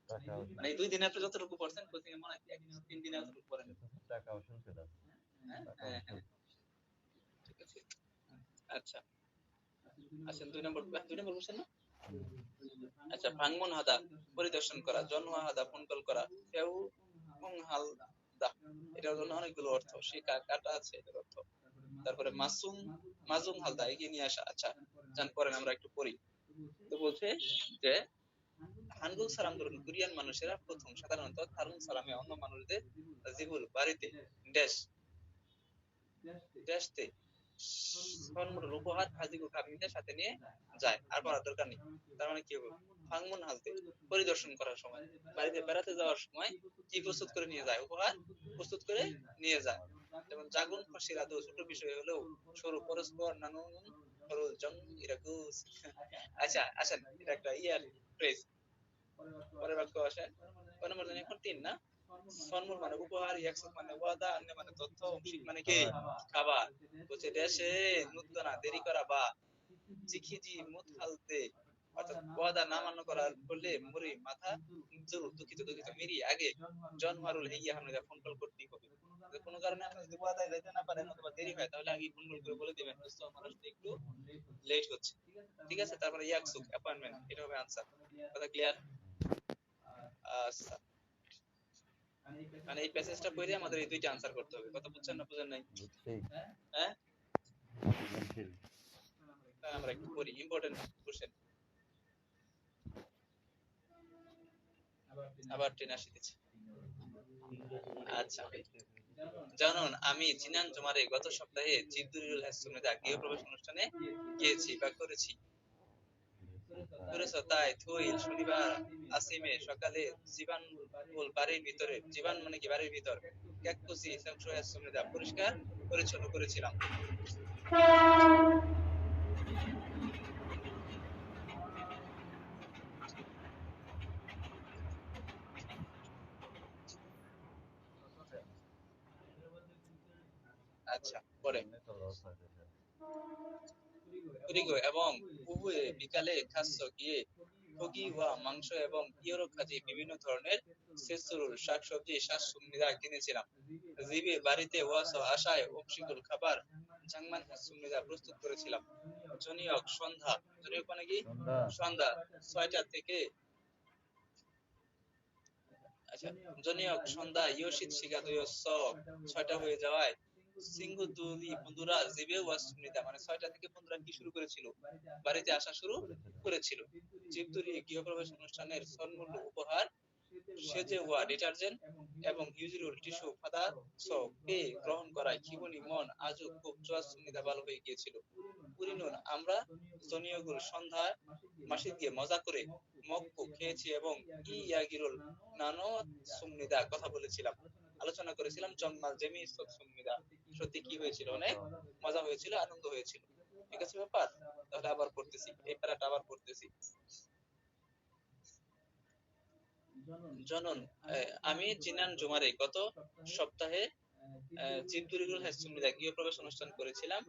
মানে এই 2 দিনে আপনি যতটুকু পড়ছেন কোচিং এ মনে হয় 3 দিনে যতটুকু পড়েন। টাকাও শুনতে দাও। হ্যাঁ হ্যাঁ হ্যাঁ, ঠিক আছে। আচ্ছা আসেন 2 নম্বর কোশ্চেন না। আচ্ছা ভাঙমন হাদা পরিদর্শন করা, জন্মা হাদা ফোন কল করা, ফেউ হাল দা এটার জন্য অনেকগুলো অর্থ, সে কাটা আছে এটার অর্থ। তারপরে মাজুম হালদা এগিয়ে নিয়ে আসা। আচ্ছা জান পড়েন আমরা একটু পড়ি। তো বলছে যে হানগুল সালাম ধরুন কোরিয়ান মানুষেরা প্রথম সাধারণত থারুন সালামে অন্য মানুষদের জিবুল বাড়িতে ড্যাশ ড্যাশতে সম্মুর উপহার হাজিগু কাবিনদের সাথে নিয়ে যায়, আর পড়ার দরকার নেই। তার মানে কি হবে, ফাংমুন হালতে পরিদর্শন করার সময়, বাড়িতে বেড়াতে যাওয়ার সময় কি প্রস্তুত করে নিয়ে যায়, উপহার প্রস্তুত করে নিয়ে যায়। যেমন জাগুন ফাঁসির আদৌ ছোট বিষয় হলেও সরু পরস্পর নানুন সরল জং ইরাকুস। আচ্ছা আসেন এটা একটা ইয়ার ফ্রেজ, পরের বাক্য আসেন। কোন নম্বর জানি এখন 3 না। সন্মুখ মানে উপহার, ইয়াকসুক মানে ওয়াদা, আন্নে মানে তথ্য, অংশিক মানে কি খাবার। বলছে দেশে নুতনা দেরি করা বা চিখিজি মুত হালতে অর্থাৎ ওয়াদা না মান্য করার করলে মরি মাথা জরুর দুঃখিত মেরি আগে জন্মারুল হেইয়া হামলে ফোন কল করতেই হবে। কোনো কারণে আপনি যদি ওয়াদায় যাইতে না পারেন অথবা দেরি হয় তাহলে আগে ফোন কল করে বলে দিবেন দোস্ত আমার আসতে একটু লেট হচ্ছে। ঠিক আছে, তারপরে ইয়াকসুক অ্যাপয়েন্টমেন্ট, এটা হবে আনসার। কথা ক্লিয়ার? আচ্ছা মানে এই প্যাসেজটা পড়ে আমাদের এই দুইটা আনসার করতে হবে। কথা বুঝছেন না বুঝেন নাই? বুঝছি। হ্যাঁ বুঝছি। আমরা একটু পড়ি ইম্পর্টেন্ট কোশ্চেন। আবার ট্রেন আসিতেছে। আচ্ছা জানুন আমি জিনান জুমারে গত সপ্তাহে জিদুরিল হাসনুদা গৃহপ্রবেশ অনুষ্ঠানে গিয়েছি বা করেছি। তাই থইল শনিবার আসিমে সকালে জীবান বাড়ির ভিতরে, জীবান মানে কি বাড়ির ভিতর, ক্যাককুসি হাসনুদা পরিষ্কার পরিচ্ছন্ন করেছিলাম। আচ্ছা পরে এবং উভয়ে বিকালে খাদ্য গিয়ে ঠগি ওয়া মাংস এবং ইয়োরো খাজি বিভিন্ন ধরনের সেসুরুল শাকসবজি শাকসুমিদা কিনেছিলাম। জিবে বাড়িতে ওয়াস আশায় অপসিকুল খাবার জাংমান হাসুমিদা প্রস্তুত করেছিলাম। জনিয়ক সন্ধ্যা, জনিয়ক মানে কি সন্ধ্যা 6টা থেকে, আচ্ছা জনিয়ক সন্ধ্যা ইয়োশিত শিগা দয়স 6টা হয়ে যাওয়ায় সিংহু দুলি বন্ধুরা জিবে ওয়াসুমিদা মানে 6টা থেকে বন্ধুরা কি শুরু করেছিল, বাড়িতে আসা শুরু করেছিল। জীবদুরি গৃহপ্রবেশ অনুষ্ঠানের সন্মূল্য উপহার সেজে হওয়া ডিটারজেন্ট এবং ইউজুরুল টিস্যু ফাদা কে গ্রহণ করায় খিবনি মন আজও খুব জোয়াসুমিদা ভালো হয়ে গিয়েছিল। পুরিনুন আমরা জনিয়গুল সন্ধ্যা মাসিদ গিয়ে মজা করে মক্কু খেয়েছি এবং ইয়াগিরুল নানো সুমিদা কথা বলেছিলাম, আলোচনা করেছিলাম জন্মাল জেমি সুমিদা। সত্যি কি হয়েছিল, অনেক মজা হয়েছিল, আনন্দ হয়েছিল। ঠিক আছে ব্যাপার, তাহলে আবার পড়তেছি এই প্যারাটা আবার পড়তেছি। জনন আমি জিনান জুমারে গত সপ্তাহে জিবদুরিগুল হাসুমিদা গৃহপ্রবেশ অনুষ্ঠান করেছিলাম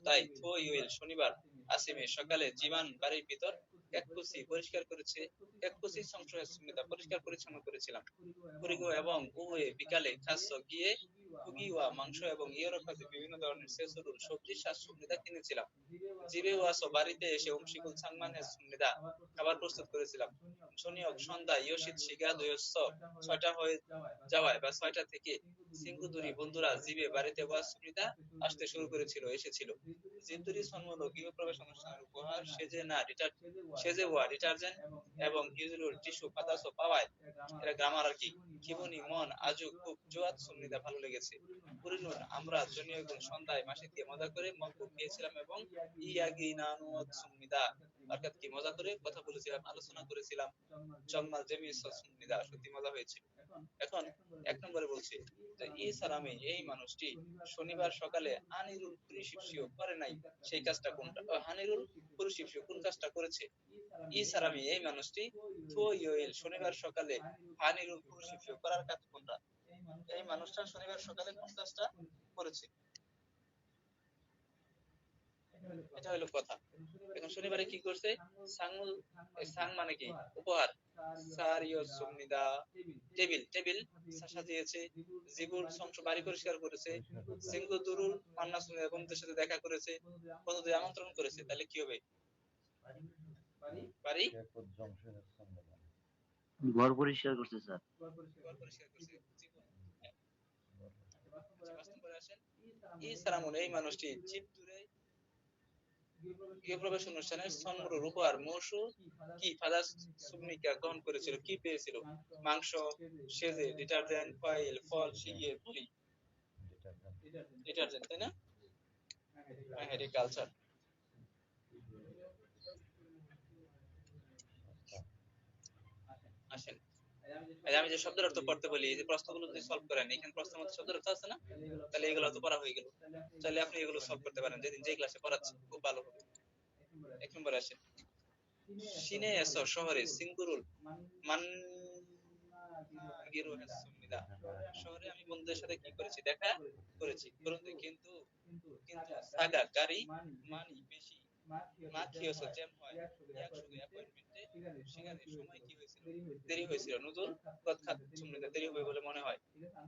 তাই থো ইউএল শনিবার আসিমে সকালে জীবান বাড়ির ভিতর ক্যাককুসি পরিষ্কার করেছে, ক্যাককুসি সংশয় হাসুমিদা পরিষ্কার পরিচ্ছন্ন করেছিলাম। কুরিগো এবং উভয়ে বিকালে খাদ্য গিয়ে কুগি ওয়া মাংস এবং ইয়োরো খাদ্য বিভিন্ন ধরনের সেসুরুল সবজি শাকসবজিটা কিনেছিলাম। জিবে ওয়াসো বাড়িতে এসে অংশিকুল সাংমান হাসুমিদা খাবার প্রস্তুত করেছিলাম। শনিয়ক সন্ধ্যা ইয়োশিত শিগা দয়স্য 6টা হয়ে যাওয়ায় বা 6টা থেকে সিংকুদুরি বন্ধুরা জীবে বাড়িতে ওয়াসুমিদা আসতে শুরু এসেছিল। জিদ্দুরি সন্মত গৃহপ্রবেশ অনুষ্ঠানের উপহার সেজে ওয়া ডিটারজেন্ট এবং ইউজুলুর টিস্যু পাতাসও পাওয়ায়, এটা গ্রামার আর কি, খিবুনি মন আজও খুব জোয়াত সুন্নিদা ভালো লেগেছে। পুরিনুন আমরা জনিয়গুল সন্ধ্যায় মাসি দিয়ে মজা করে মকবুক গিয়েছিলাম এবং ইয়াগি নানুয়াত সুন্নিদা অর্থাৎ কি মজা করে কথা বলেছিলাম, আলোচনা করেছিলাম। জম্মা জেমিস সুন্নিদা সত্যি মজা হয়েছিল। এখন 1 নম্বরে বলছি যে সালামে এই মানুষটি শনিবার সকালে আনিরুল পরিশিপসিও করে নাই, সেই কাজটা কোনটা? আনিরুল পরিশিপসিও কোন কাজটা করেছে? সালামে এই মানুষটি থুয়োইল শনিবার সকালে আনিরুল পরিশিপসিও করার কাজ কোনটা? এই মানুষটা শনিবার সকালে কোন কাজটা করেছে? এটা হলো কথা। এখন শনিবারে কি করছে? সাংমুল, সাং মানে কি? উপহার। সারিও সুন্নিদা টেবিল সাজিয়েছে। জিবুর সংস বাড়ি পরিষ্কার করেছে। সিংহু দুরুল মান্না সুন্নিদা বন্ধুদের সাথে দেখা করেছে, বন্ধুদের আমন্ত্রণ করেছে। তাহলে কি হবে? বাড়ি ঘর পরিষ্কার করছে স্যার। ঘর পরিষ্কার করছে। জীবন। আচ্ছা, 5 নম্বরে আসেন। সালামুন এই মানুষটি জিবদুরে গৃহপ্রবেশ অনুষ্ঠানের সন্মুর উপহার মৌসু কি ফাদাস সুবনিকা গ্রহণ করেছিল, কি পেয়েছিল? মাংস, সেজে, ডিটারজেন্ট, অয়েল, ফল, শিগিয়ে, পুরি। ডিটারজেন্ট, তাই না? এগ্রিকালচার। আসেন, আমি যে শব্দের অর্থ পড়তে বলি, এই যে প্রশ্নগুলো যদি সলভ করেন, এখানে প্রশ্নের মধ্যে শব্দের অর্থ আছে না, তাহলে এগুলো তো পড়া হয়ে গেল। তাহলে আপনি এগুলো সলভ করতে পারেন যেদিন যে ক্লাসে পড়াচ্ছি, খুব ভালো হবে। 1 নম্বরে আসেন। সিনে এসো শহরে সিঙ্গুরুল মান গিরো হাসুমিদা শহরে আমি বন্ধুদের সাথে কি করেছি? দেখা করেছি। কিন্তু সাগা গাড়ি মানি বেশি মাখিয়েছ জ্যাম হয় 100 অ্যাপয়েন্টমেন্টে, সেখানে সময় কি হয়েছিল? দেরি হয়েছিল। নতুন কথা সুমিদা দেরি হবে বলে মনে হয়।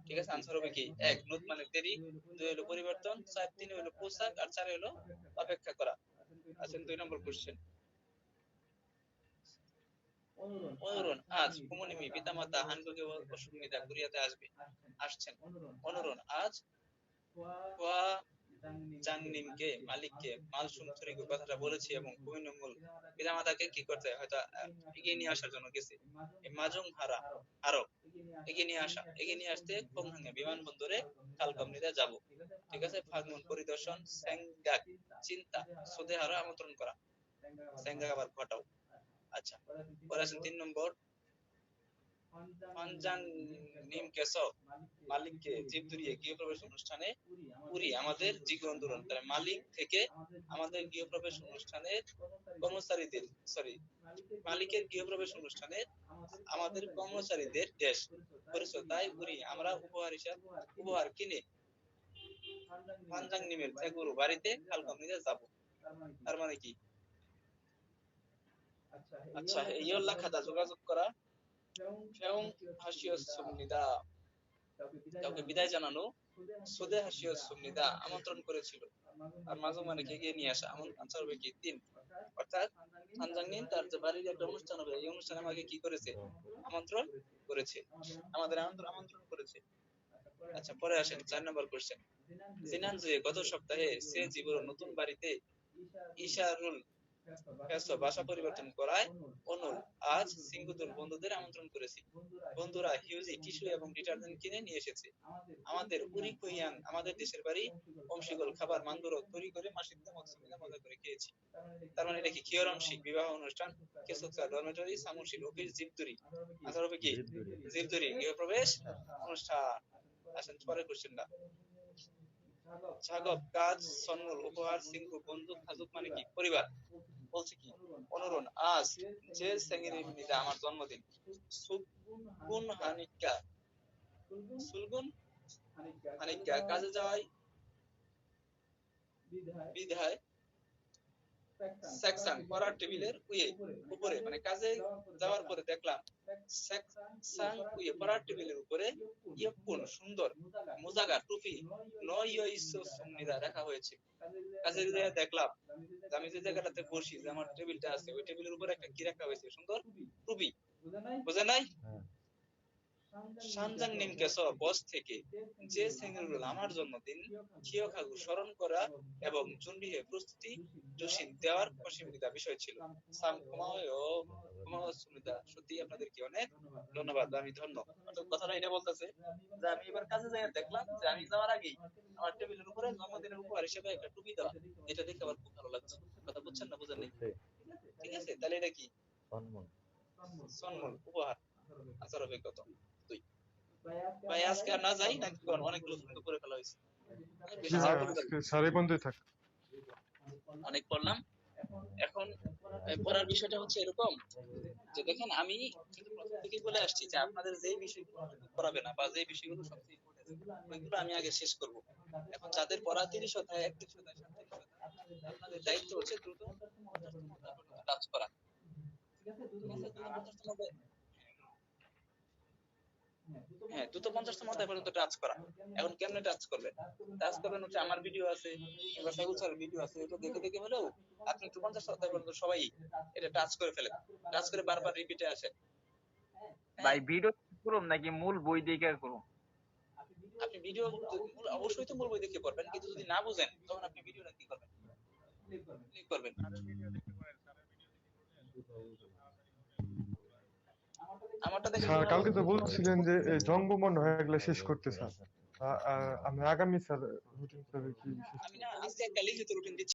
ঠিক আছে, আনসার হবে কি? 1 নুত মানে দেরি, 2 হলো পরিবর্তন, 4 3 হলো পোশাক, আর 4 হলো অপেক্ষা করা। আছেন 2 নম্বর কোশ্চেন। অনুরণ আজ কুমনিমি পিতামাতা হানগোগে অসুবিধা কুরিয়াতে আসছেন। অনুরণ আজ ওয়া জাংনিমকে মালিককে মালসুম থুরিগো কথাটা বলেছি এবং কুমিনুমুল পিতামাতাকে কি করতে হয়তো এগিয়ে নিয়ে আসার জন্য গেছে। মাজুং হারা আরো এগিয়ে নিয়ে আসতে কোংহাঙ্গে বিমানবন্দরে কালকমনিতে যাব। ঠিক আছে, ফাগমন পরিদর্শন, সেঙ্গাক চিন্তা, সুদে হারা আমন্ত্রণ করা, সেঙ্গাক আবার ঘটাও। আচ্ছা, পরে আছেন 3 নম্বর। পাঞ্জাং নিম কেস মালিককে জীবদুরিয়ে গৃহপ্রবেশ অনুষ্ঠানে পুরি আমাদের জীবনদুরন, তাহলে মালিক থেকে আমাদের গৃহপ্রবেশ অনুষ্ঠানের কর্মচারীদের, মালিকের গৃহপ্রবেশ অনুষ্ঠানে আমাদের কর্মচারীদের দেশ পরিচয়, তাই পুরি আমরা উপহার কিনে পাঞ্জাং নিমের ত্যাগুরু বাড়িতে কালকমনিতে যাব। তার মানে কি? আচ্ছা, এই লেখাটা যোগাযোগ করা, ফেউং হাসিয়স সুমনিদা কাউকে বিদায় জানানো, সুদে হাসিয়স সুমনিদা আমন্ত্রণ করেছিল, আর মাজুং মানে কি এগিয়ে নিয়ে আসা। আনসার হবে কি? 3। অর্থাৎ থানজাংনিন তার যে বাড়ির একটা অনুষ্ঠান হবে, এই অনুষ্ঠানে আমাকে কি করেছে? আমন্ত্রণ করেছে, আমাদের আমন্ত্রণ করেছে। আচ্ছা, পরে আসেন 4 নম্বর কোশ্চেন। জিনানজুয়ে গত সপ্তাহে সে জীবন নতুন বাড়িতে ইশারুল বাসা পরিবর্তন করায় অনুল আজ সিঙ্গুদুল বন্ধুদের আমন্ত্রণ করেছি। বন্ধুরা হিউজি টিস্যু এবং ডিটারজেন্ট কিনে নিয়ে এসেছে। আমাদের উরিকুইয়াং আমাদের দেশের বাড়ি অংশীগোল খাবার মান্দুরক তৈরি করে মাসিকদের মজা করে খেয়েছি। তার মানে এটা কি? কিয়রংশিক বিবাহ অনুষ্ঠান, কেসোৎসা ডরমেটরি, সামুশিল অফিস, জিবদুরি। আনসার হবে কি? জিবদুরি গৃহপ্রবেশ অনুষ্ঠান। আসেন পরের কোশ্চেনটা। ছাগব কাজ সন্মুল উপহার সিংহু বন্ধু, খাজুক মানে কি? পরিবার। বলছে কি? অনুরণ আজ যে সেঙ্গিরিমিনিদা আমার জন্মদিন। সুলগুন হানিকা কাজে যাওয়াই বিধায় সেকশন পড়ার টেবিলের উপরে, মানে কাজে যাওয়ার পরে দেখলাম সেকশন পড়ার টেবিলের উপরে ইয়পুন সুন্দর মুজাগা টুপি নয়ইসুমনিদা রাখা হয়েছে। কাজে দেখলাম আমি যে জায়গাটাতে বসি, যে আমার টেবিলটা আছে, ওই টেবিলের উপরে একটা কি রাখা হয়েছে? সুন্দর টুপি। বুঝে নাই? সানজাং নিমকেস বস থেকে যে সেঙ্গুল আমার জন্মদিন কিয়োকাগু স্মরণ করা এবং জুনবিহে প্রস্তুতি জুসিন দেওয়ার অসীমিত বিষয় ছিল। সাম কুমাও সুমিদা, সত্যি আপনাদেরকে অনেক ধন্যবাদ, আমি ধন্য। অর্থাৎ কথাটা এটা বলতেছে যে আমি এবার কাজে যাই দেখলাম যে আমি যাওয়ার আগেই আমার টেবিলের উপরে জন্মদিনের উপহার হিসেবে একটা টুপি দেওয়া, এটা দেখে আমার খুব ভালো লাগছে। কথা বুঝছেন না বুঝেন নাই? ঠিক আছে, তাহলে এটা কি সম্মান। সম্মান উপহার আচার অভিজ্ঞতা দুই। ভাই আজকে আর না যাই নাকি কোন অনেকগুলো কিন্তু করে ফেলা হয়েছে, বেশি জি চাপ ভাই, করে ফেলবো। আজকে সাড়ে বন্ধই থাক। অনেক পড়লাম। এখন পড়ার বিষয়টা হচ্ছে এরকম যে দেখেন আমি কিন্তু প্রথম থেকেই বলে আসছি যে আপনাদের যে বিষয়গুলো পড়াবে না বা যে বিষয়গুলো সবচেয়ে ইম্পর্টেন্ট ওইগুলো আমি আগে শেষ করব। এখন যাদের পড়া 30 অধ্যায় 31 অধ্যায় 37 অধ্যায় আপনাদের দায়িত্ব হচ্ছে দ্রুত 50তম অধ্যায় পর্যন্ত টাচ করা। ঠিক আছে, দ্রুত 50তম অধ্যায়, হ্যাঁ দ্রুত 50তম অধ্যায় পর্যন্ত টাচ করা। এখন কেমনে টাচ করবেন? টাচ করবেন হচ্ছে আমার ভিডিও আছে কিংবা সাইবুল স্যারের ভিডিও আছে, এটা দেখে দেখে হলেও আপনি একটু 50 অধ্যায় পর্যন্ত সবাই এটা টাচ করে ফেলেন, টাচ করে বারবার রিপিটে আসেন। ভাই ভিডিও করুম নাকি মূল বই দেখে করুম? আপনি ভিডিও অবশ্যই তো মূল বই দেখে পড়বেন, কিন্তু যদি না বুঝেন তখন আপনি ভিডিওটা কি করবেন, ক্লিক করবেন। আমারটা দেখে স্যার কালকে তো বলছিলেন যে জঙ্গ মনে হয় এগুলা শেষ করতে স্যার। আমি আগামী স্যার রুটিন স্যার কি শেষ আমি না আজকে একটা লিখিত রুটিন